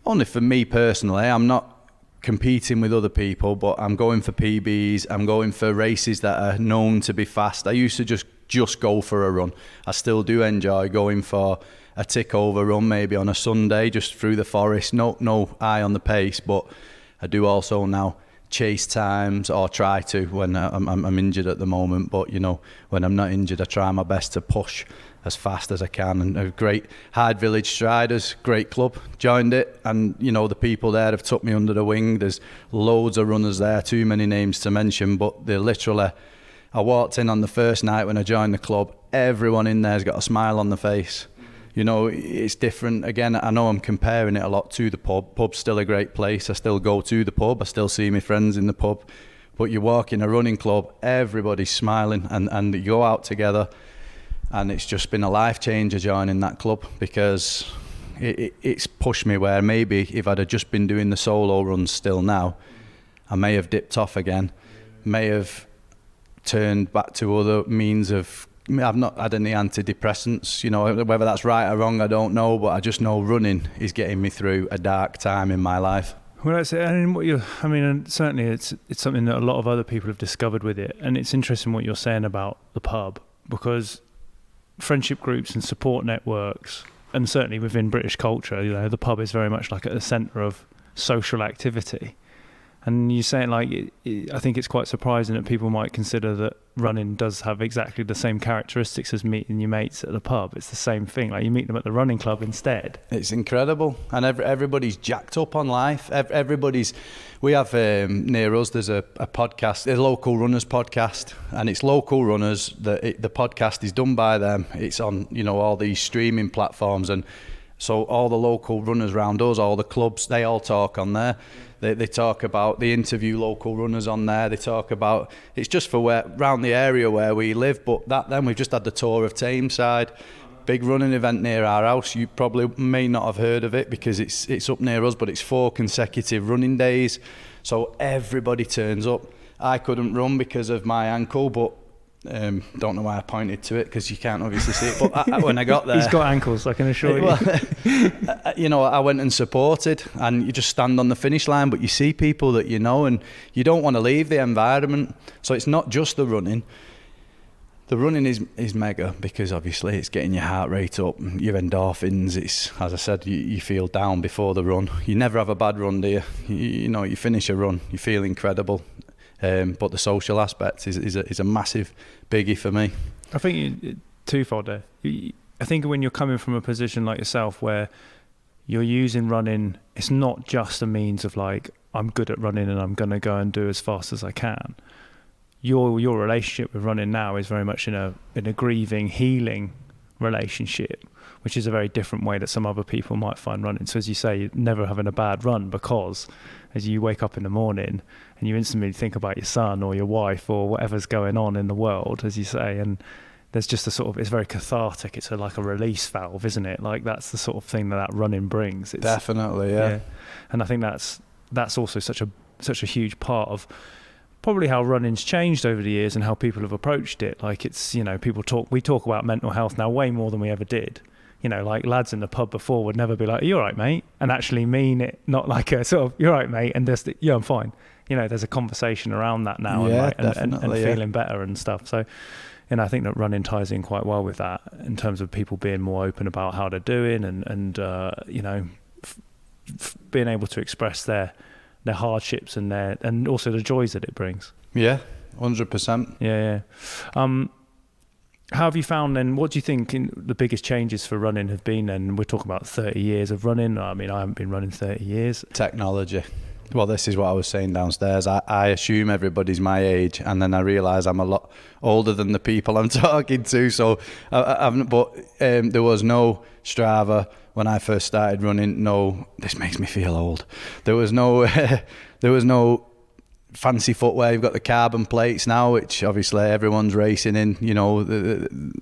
only for me personally, I'm not competing with other people, but I'm going for PBs. I'm going for races that are known to be fast. I used to just go for a run. I still do enjoy going for a tick over run, maybe on a Sunday, just through the forest. No eye on the pace, but I do also now chase times, or try to when I'm injured at the moment. But you know, when I'm not injured, I try my best to push as fast as I can. And a great Hyde Village Striders, great club, joined it, and you know, the people there have took me under the wing. There's loads of runners there, too many names to mention, but they're literally, I walked in on the first night when I joined the club, everyone in there's got a smile on their face. You know, it's different. Again, I know I'm comparing it a lot to the pub. Pub's still a great place. I still go to the pub. I still see my friends in the pub. But you walk in a running club, everybody's smiling, and you go out together. And it's just been a life changer joining that club, because it's pushed me where maybe if I'd have just been doing the solo runs still now, I may have dipped off again, may have turned back to other means of, I've not had any antidepressants, you know, whether that's right or wrong, I don't know, but I just know running is getting me through a dark time in my life. Well, that's it. And certainly it's something that a lot of other people have discovered with it. And it's interesting what you're saying about the pub, because friendship groups and support networks, and certainly within British culture, you know, the pub is very much like at the centre of social activity. And you're saying, like, I think it's quite surprising that people might consider that running does have exactly the same characteristics as meeting your mates at the pub. It's the same thing. Like, you meet them at the running club instead. It's incredible. And everybody's jacked up on life. We have near us, there's a podcast, a local runners podcast, and it's local runners. The podcast is done by them. It's on, you know, all these streaming platforms. And so all the local runners around us, all the clubs, they all talk on there. They talk about, they interview local runners on there. They talk about, it's just for around the area where we live. But then we've just had the Tour of Tameside, big running event near our house. You probably may not have heard of it because it's up near us, but it's 4 consecutive running days. So everybody turns up. I couldn't run because of my ankle, but don't know why I pointed to it, because you can't obviously see it, but when I got there, he's got ankles, I can assure you. You know, I went and supported, and you just stand on the finish line, but you see people that you know, and you don't want to leave the environment. So it's not just the running. The running is mega, because obviously it's getting your heart rate up, your endorphins. It's, as I said, you feel down before the run. You never have a bad run, do you? You know, you finish a run, you feel incredible. But the social aspect is a massive biggie for me. I think twofold there. I think when you're coming from a position like yourself where you're using running, it's not just a means of like, I'm good at running and I'm going to go and do as fast as I can. Your relationship with running now is very much in a grieving, healing relationship, which is a very different way that some other people might find running. So as you say, you're never having a bad run, because as you wake up in the morning and you instantly think about your son or your wife or whatever's going on in the world, as you say, and there's just a sort of, it's very cathartic. It's like a release valve, isn't it? Like, that's the sort of thing that running brings. It's, definitely, yeah. And I think that's also such a huge part of probably how running's changed over the years and how people have approached it. Like, it's, you know, we talk about mental health now way more than we ever did. You know, like, lads in the pub before would never be like, "Are you all right, mate?" and actually mean it, not like a sort of, "You're all right, mate," and just, "Yeah, I'm fine." You know, there's a conversation around that now, yeah, and feeling better and stuff. So, you know, I think that running ties in quite well with that in terms of people being more open about how they're doing and you know, being able to express their hardships and also the joys that it brings. Yeah, 100%. Yeah. How have you found then, what do you think the biggest changes for running have been then? We're talking about 30 years of running. I mean, I haven't been running 30 years. Technology. Well, this is what I was saying downstairs. I assume everybody's my age, and then I realise I'm a lot older than the people I'm talking to. So, there was no Strava when I first started running. No, this makes me feel old. There was no fancy footwear. You've got the carbon plates now, which obviously everyone's racing in,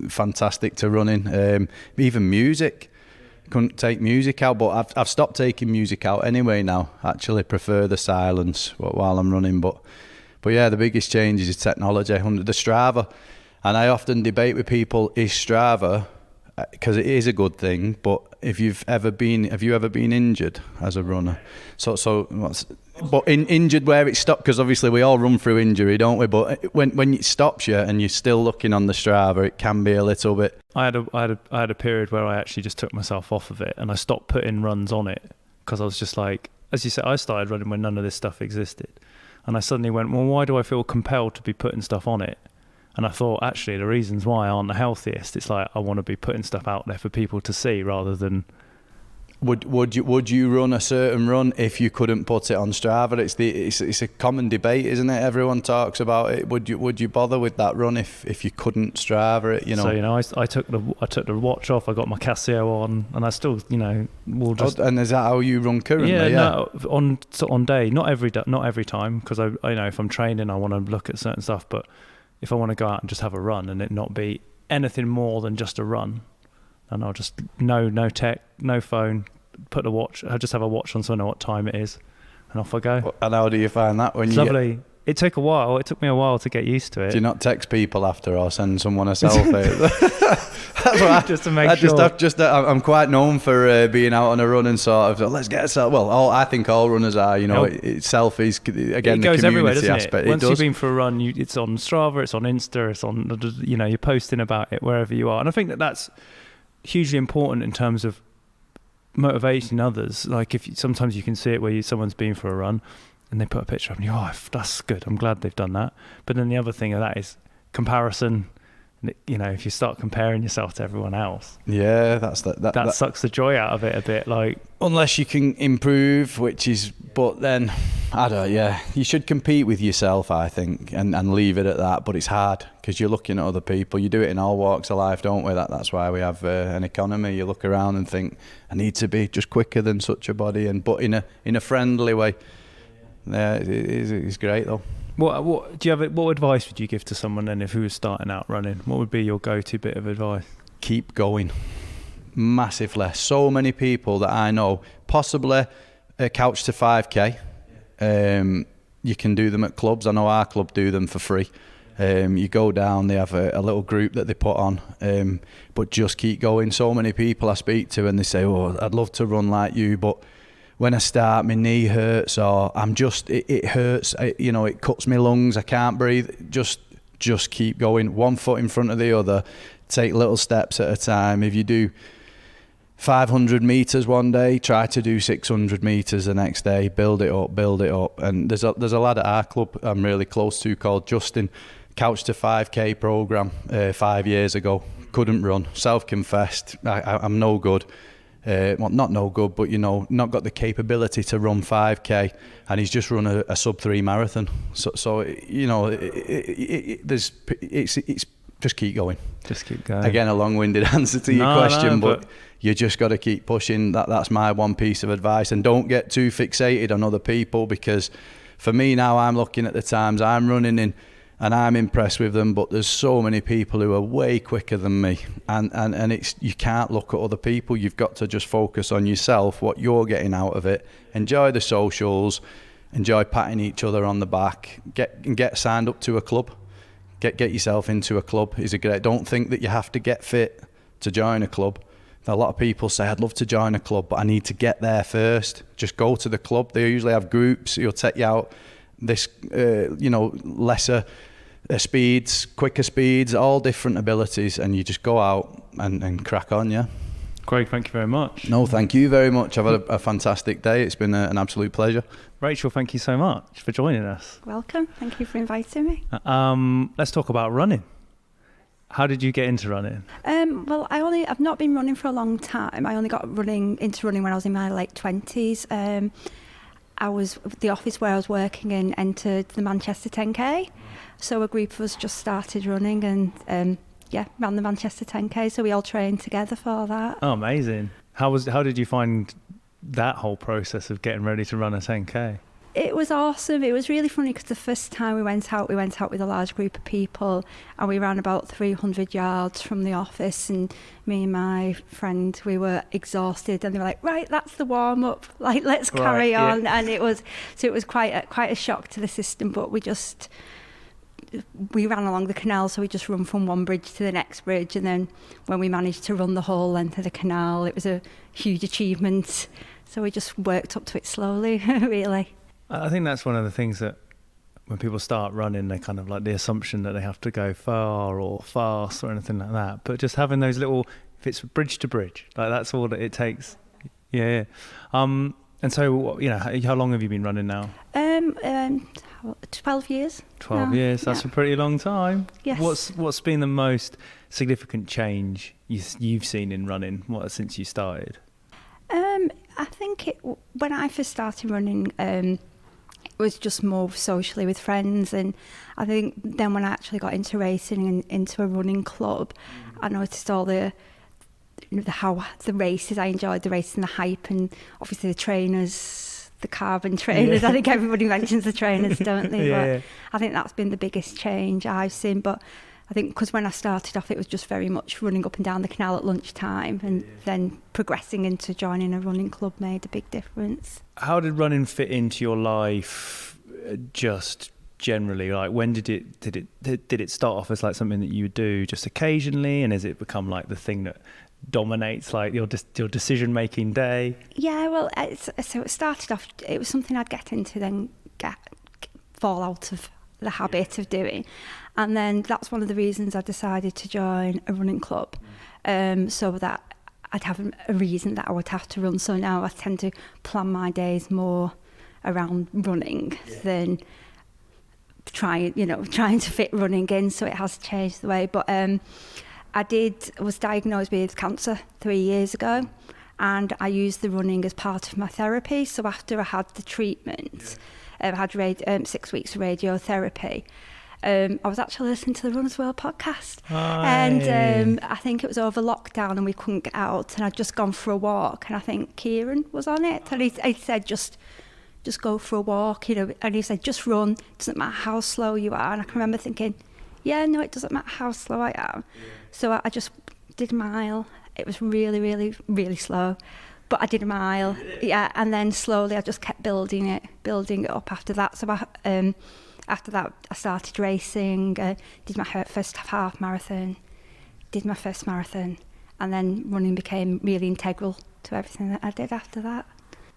fantastic to run in. Even music, couldn't take music out, but I've stopped taking music out anyway now. Actually prefer the silence while I'm running, but yeah, the biggest change is technology. The Strava, and I often debate with people, is Strava, because it is a good thing, but have you ever been injured as a runner? Injured where it stopped, because obviously we all run through injury, don't we? But when it stops you and you're still looking on the Strava, it can be a little bit. I had a period where I actually just took myself off of it, and I stopped putting runs on it, because I was just like, as you said, I started running when none of this stuff existed, and I suddenly went, well, why do I feel compelled to be putting stuff on it? And I thought, actually, the reasons why aren't the healthiest. It's like, I want to be putting stuff out there for people to see rather than. Would you run a certain run if you couldn't put it on Strava? It's a common debate, isn't it? Everyone talks about it. Would you bother with that run if you couldn't Strava it? So I took the watch off. I got my Casio on, and I still will just. And is that how you run currently? Yeah. No, on day, not every time, because I if I'm training, I want to look at certain stuff, but. If I want to go out and just have a run and it not be anything more than just a run, and I'll just no tech, no phone, put the watch. I just have a watch on so I know what time it is, and off I go. And how do you find that when it's lovely? It took a while. It took me a while to get used to it. Do you not text people after or send someone a selfie? That's what just to make sure. I'm quite known for being out on a run and sort of let's get a selfie. Well, I think all runners are. It's selfies again. It goes the community everywhere, doesn't aspect. Once you've been for a run, it's on Strava, it's on Insta, it's on. You're posting about it wherever you are, and I think that's hugely important in terms of motivating others. Like sometimes you can see it where someone's been for a run. And they put a picture up and that's good. I'm glad they've done that. But then the other thing of that is comparison. If you start comparing yourself to everyone else. Yeah, that sucks the joy out of it a bit. Like unless you can improve, but then, you should compete with yourself, I think, and leave it at that. But it's hard because you're looking at other people. You do it in all walks of life, don't we? That's why we have an economy. You look around and think, I need to be just quicker than such a body, but in a friendly way. Yeah, it's great though. What do you have? What advice would you give to someone then who was starting out running? What would be your go-to bit of advice? Keep going, massively. So many people that I know, possibly a couch to 5K. You can do them at clubs. I know our club do them for free. You go down, they have a little group that they put on, but just keep going. So many people I speak to and they say, "Oh, I'd love to run like you, but." When I start, my knee hurts, or it hurts. It cuts my lungs. I can't breathe. Just keep going. One foot in front of the other. Take little steps at a time. If you do 500 meters one day, try to do 600 meters the next day. Build it up. And there's a lad at our club I'm really close to called Justin. Couch to 5K program 5 years ago. Couldn't run. Self-confessed. I'm no good. Not no good, but not got the capability to run 5K, and he's just run a sub-3 marathon. So it's just keep going. Just keep going. Again, a long-winded answer to your question, but you just got to keep pushing. That's my one piece of advice, and don't get too fixated on other people, because for me now, I'm looking at the times I'm running in. And I'm impressed with them, but there's so many people who are way quicker than me, and it's you can't look at other people. You've got to just focus on yourself, what you're getting out of it. Enjoy the socials, enjoy patting each other on the back. Get signed up to a club. Get yourself into a club. Don't think that you have to get fit to join a club. A lot of people say, I'd love to join a club, but I need to get there first. Just go to the club. They usually have groups. You'll take you out this, lesser speeds, quicker speeds, all different abilities, and you just go out and crack on, yeah. Craig, thank you very much. No, thank you very much. I've had a fantastic day. It's been an absolute pleasure. Rachel, thank you so much for joining us. Welcome. Thank you for inviting me. Let's talk about running. How did you get into running? Well, I've not been running for a long time. I only got into running when I was in my late 20s. The office where I was working in entered the Manchester 10K. So a group of us just started running and ran the Manchester 10K. So we all trained together for that. Oh, amazing. How did you find that whole process of getting ready to run a 10K? It was awesome. It was really funny because the first time we went out with a large group of people and we ran about 300 yards from the office, and me and my friend, we were exhausted, and they were like, right, that's the warm-up, like, let's carry on. And it was quite a shock to the system, but we ran along the canal, so we just run from one bridge to the next bridge, and then when we managed to run the whole length of the canal, it was a huge achievement. So we just worked up to it slowly, really. I think that's one of the things that when people start running, they kind of like the assumption that they have to go far or fast or anything like that. But just having those little, if it's bridge to bridge, like that's all that it takes. Yeah. And so, how long have you been running now? 12 years. 12 years. That's a pretty long time. Yes. What's been the most significant change you've seen in running? Since you started? I think when I first started running, it was just more socially with friends, and I think then when I actually got into racing and into a running club, I noticed all the races. I enjoyed the races and the hype, and obviously the trainers, the carbon trainers. I think everybody mentions the trainers, don't they? But I think that's been the biggest change I've seen. But I think because when I started off, it was just very much running up and down the canal at lunchtime, and then progressing into joining a running club made a big difference. How did running fit into your life, just generally? Like, when did it start off as like something that you would do just occasionally, and has it become like the thing that dominates like your decision making day? Yeah, well, so it started off. It was something I'd get into, then fall out of the habit of doing, and then that's one of the reasons I decided to join a running club, so that I'd have a reason that I would have to run. So now I tend to plan my days more around running than trying to fit running in. So it has changed the way. But I was diagnosed with cancer 3 years ago, and I used the running as part of my therapy. So after I had the treatment, I had 6 weeks of radiotherapy. I was actually listening to the Runners World podcast. And I think it was over lockdown and we couldn't get out, and I'd just gone for a walk, and I think Kieran was on it, and he said just go for a walk, and he said just run, doesn't matter how slow you are. And I can remember thinking, no, it doesn't matter how slow I am. So I just did a mile. It was really, really, really slow, but I did a mile, and then slowly I just kept building it up after that. So after that, I started racing, did my first half marathon, did my first marathon, and then running became really integral to everything that I did after that.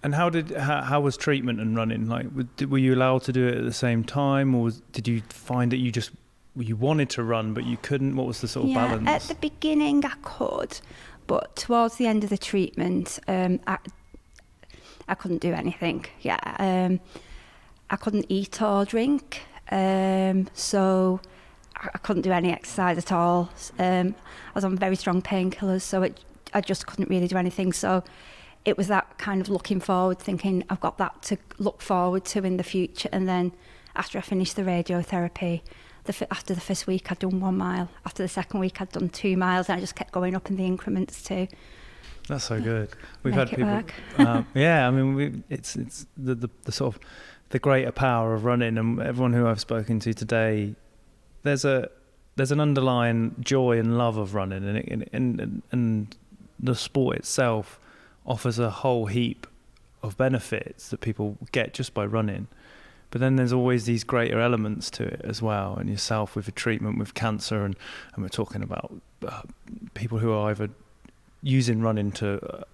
And how was treatment and running? Like, were you allowed to do it at the same time, or did you find that you wanted to run but you couldn't? What was the sort of balance? At the beginning I could, but towards the end of the treatment, I couldn't do anything. I couldn't eat or drink, so I couldn't do any exercise at all. I was on very strong painkillers, so I just couldn't really do anything. So it was that kind of looking forward, thinking I've got that to look forward to in the future. And then after I finished the radiotherapy, after the first week I'd done 1 mile. After the second week I'd done 2 miles, and I just kept going up in the increments too. That's so good. We've Make had it people. work. I mean, it's the sort of the greater power of running, and everyone who I've spoken to today, there's an underlying joy and love of running, and the sport itself offers a whole heap of benefits that people get just by running. But then there's always these greater elements to it as well, and yourself with the treatment with cancer, and we're talking about people who are either using running to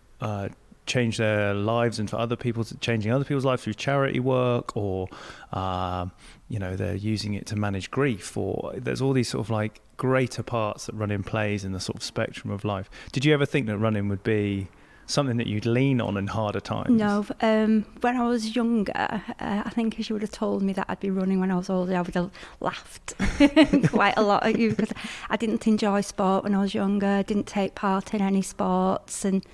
change their lives, and for other people, changing other people's lives through charity work, or they're using it to manage grief, or there's all these sort of like greater parts that running plays in the sort of spectrum of life. Did you ever think that running would be something that you'd lean on in harder times? No, when I was younger, I think if you would have told me that I'd be running when I was older, I would have laughed quite a lot at you, because I didn't enjoy sport when I was younger. I didn't take part in any sports, and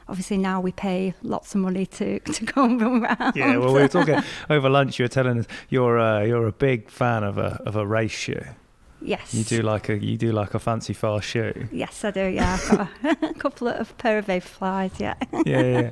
obviously now we pay lots of money to go and run around. Yeah, well, we were talking over lunch. You were telling us you're a big fan of a race shoe. Yes. You do like a fancy fast shoe. Yes, I do. Yeah, I've got a couple of pair of Vaporflies. Yeah. Yeah.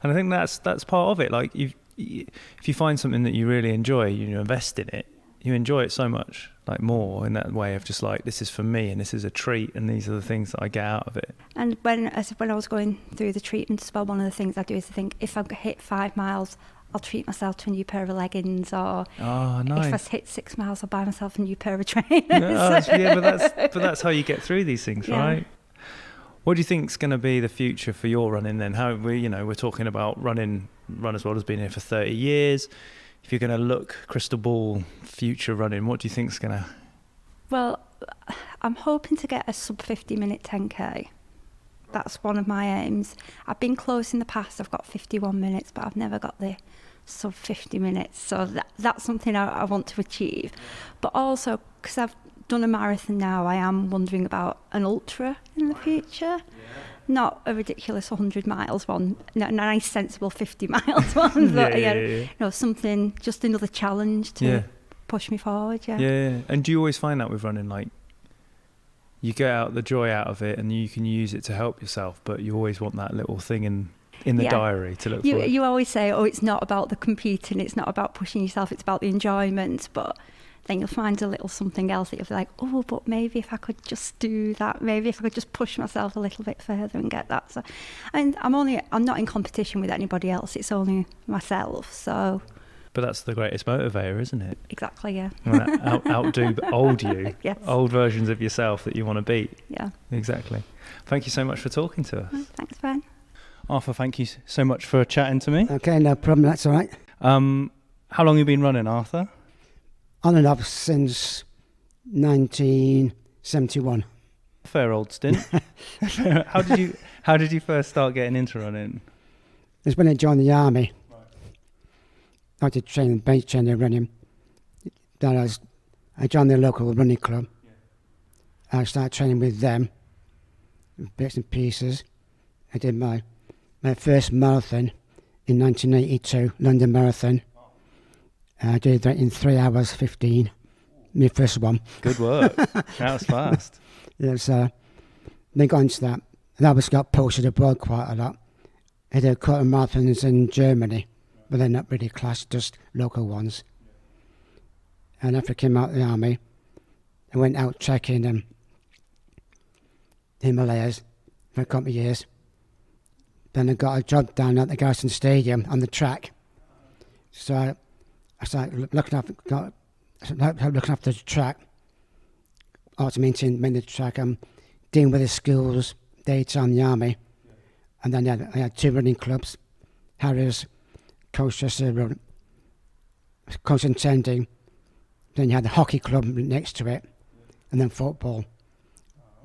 And I think that's part of it. Like, if you find something that you really enjoy, you invest in it. You enjoy it so much, like more in that way of just like, this is for me and this is a treat and these are the things that I get out of it. And when I was going through the treatment as well, one of the things I do is I think if I hit 5 miles, I'll treat myself to a new pair of leggings, or nice. if I hit 6 miles, I'll buy myself a new pair of trainers. But that's how you get through these things, Yeah. right? What do you think's going to be the future for your running then? How we're talking about Runners World has been here for 30 years. If you're going to look crystal ball future running, what do you think's going to? Well, I'm hoping to get a sub 50-minute 10K. That's one of my aims. I've been close in the past. I've got 51 minutes, but I've never got the sub 50 minutes. So that's something I want to achieve. But also, because I've done a marathon now, I am wondering about an ultra in the future. Not a ridiculous 100 miles one, a nice sensible 50 miles one, but something, just another challenge to push me forward. Yeah. And do you always find that with running, like, you get out the joy out of it and you can use it to help yourself, but you always want that little thing in the diary to look for? You always say, it's not about the competing, it's not about pushing yourself, it's about the enjoyment, but then you'll find a little something else that you'll be like, but maybe if I could just do that, maybe if I could just push myself a little bit further and get that. So, and I'm not in competition with anybody else, it's only myself, so. But that's the greatest motivator, isn't it? Exactly, yeah. You want to outdo old you, yes. Old versions of yourself that you want to beat. Yeah. Exactly. Thank you so much for talking to us. Thanks, Ben. Arthur, thank you so much for chatting to me. Okay, no problem, that's all right. How long have you been running, Arthur? On and off since 1971. Fair old stint. How did you first start getting into running? It's when I joined the army. I did base training running. Then I joined the local running club. I started training with them, bits and pieces. I did my first marathon in 1982, London Marathon. I did that in 3 hours 15, my first one. Good work. That was fast. Yes, then got into that. And I was got posted abroad quite a lot. I did a couple of marathons in Germany, but they're not really classed, just local ones. And after I came out of the army, I went out trekking in the Himalayas for a couple of years. Then I got a job down at the Garrison Stadium on the track. So I started looking after the track, also maintaining the track, dealing with the schools, daytime in the army. And then I had 2 running clubs, Harriers, Colchester, Tending. Then you had the hockey club next to it, and then football.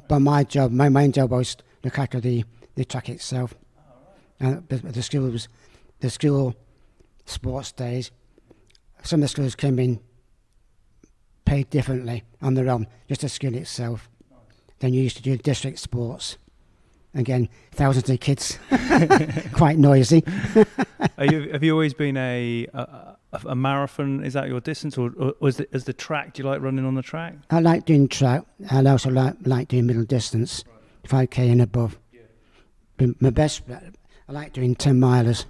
But my main job was to look after the track itself. And the school sports days, some of the schools came in paid differently on their own, just the school itself. Then you used to do district sports. Again, thousands of kids, quite noisy. Have you always been a marathon? Is that your distance, or is the track? Do you like running on the track? I like doing track. I also like doing middle distance, 5k and above. But my best, I like doing 10 milers.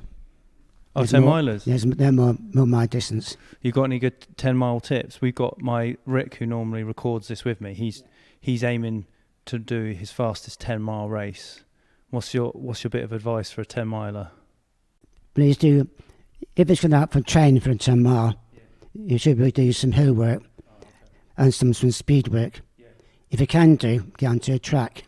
Oh, 10 milers? Yes, they're more my distance. You got any good 10-mile tips? We've got my Rick, who normally records this with me. He's aiming to do his fastest 10-mile race. What's your bit of advice for a 10-miler? Please do, if it's going out for training for a 10 mile, you should be doing some hill work and some speed work. If you can get onto a track,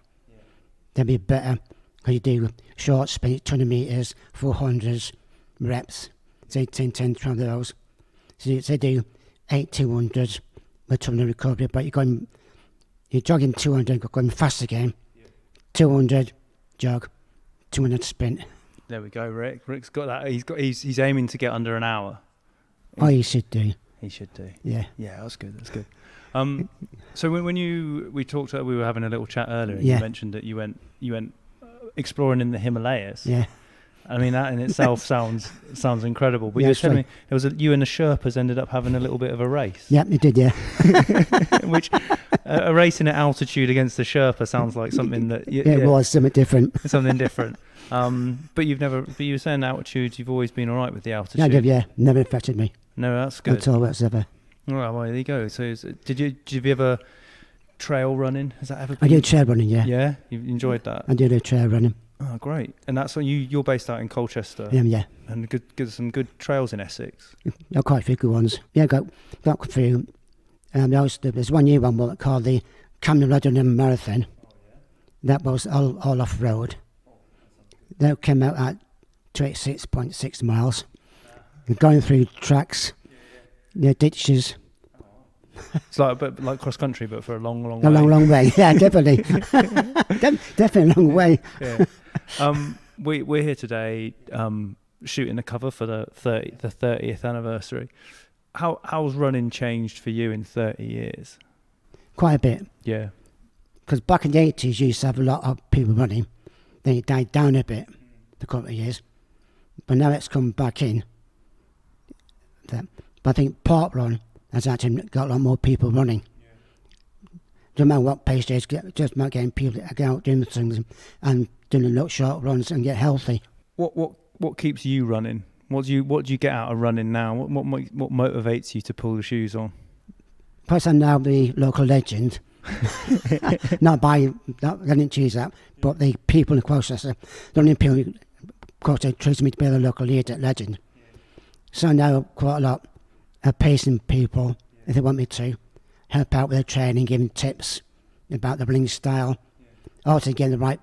that'd be better, because you do short speed, 20 metres, 400s, reps, say 10, 12 of those. So they do 8 200s with 200 recovery, but you're jogging 200, going fast again. 200 jog, 200 sprint. There we go, Rick. Rick's got that. He's aiming to get under an hour. Oh, you should do. He should do. Yeah. Yeah, that's good. That's good. So when we talked, we were having a little chat earlier, and Yeah. you mentioned that you went exploring in the Himalayas. Yeah. I mean, that in itself sounds incredible. But Yeah, you're telling sure. me it was you and the Sherpas ended up having a little bit of a race. Yeah, you did, yeah. Which a racing at altitude against the Sherpa sounds like something that It was something different. something different. But you were saying altitude. You've always been all right with the altitude. Yeah, I did, yeah. Never affected me No, that's good. at all whatsoever. All right, well, there you go. So, did you ever trail running? Has that ever I been? did trail running, yeah. Yeah, you enjoyed that. I did a trail running. Oh, great! And that's when you're based out in Colchester, Yeah. and some good trails in Essex. Got quite a few good ones. Yeah, got a few. There's one new one called the Camden Rotherham Marathon. That was all off road. That came out at 26.6 miles. Going through tracks, ditches. It's like cross country, but for a long way. A long way. Yeah, definitely. Definitely a long way. Yeah. We're here today shooting the cover for the 30th anniversary. How's running changed for you in 30 years? Quite a bit. Yeah. Because back in the 80s, you used to have a lot of people running. Then it died down a bit for a couple of years. But now it's come back in. But I think parkrun has actually got a lot more people running. No matter what pace it is, just about getting people to get out doing things and doing little short runs and get healthy. What keeps you running? What do you get out of running now? What motivates you to pull the shoes on? Plus, I'm now the local legend. I didn't choose that, but the people in Colchester, the only people in Colchester choose me to be the local legend. So now quite a lot of pacing people, if they want me to, help out with their training, giving tips about the running style, also getting the right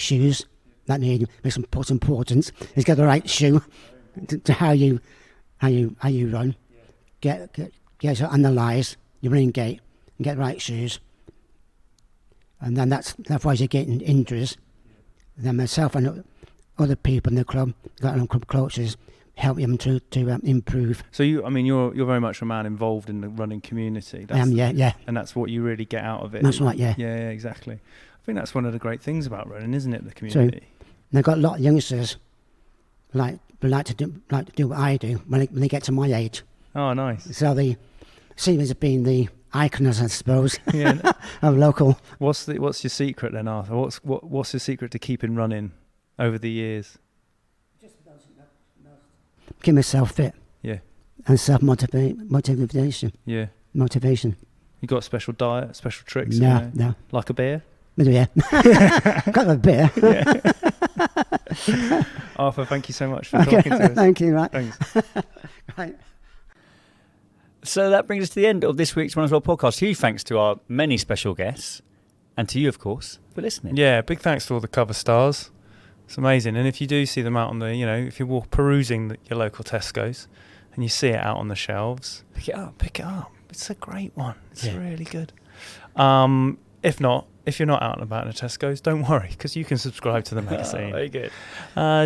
shoes. That makes important is get the right shoe to how you run. Get to analyse your running gait and get the right shoes. And then that's why you're getting injuries. Then myself and other people in the club, got on club coaches, help them to improve. So you're very much a man involved in the running community. Yeah. And that's what you really get out of it. That's right, yeah. Yeah, exactly. I think that's one of the great things about running, isn't it? The community. So, and I've got a lot of youngsters like to do what I do when they get to my age. Oh, nice. So they see me as being the icons, I suppose, Yeah. of local. What's your secret then, Arthur? What's your secret to keeping running over the years? Keep myself fit. Yeah. And motivation. Yeah. Motivation. You got a special diet, special tricks? No. Like a beer? Yeah. Got a beer. Arthur, thank you so much for talking to us. Thank you. Right. Thanks. Right. So that brings us to the end of this week's Run As Well podcast. Huge thanks to our many special guests and to you, of course, for listening. Yeah, big thanks to all the cover stars. It's amazing. And if you do see them out on if you're perusing your local Tesco's and you see it out on the shelves, pick it up. It's a great one. It's really good. If you're not out and about in a Tesco's, don't worry, because you can subscribe to the magazine. Very good.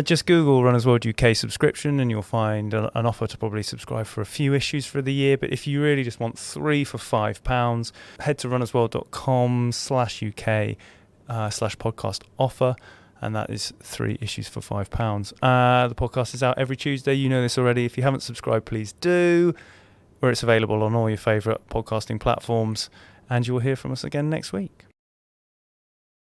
Just Google Runners World UK subscription and you'll find an offer to probably subscribe for a few issues for the year. But if you really just want 3 for £5, head to runnersworld.com/UK/podcast offer. And that is 3 issues for £5. The podcast is out every Tuesday. You know this already. If you haven't subscribed, please do. Where it's available on all your favourite podcasting platforms. And you'll hear from us again next week.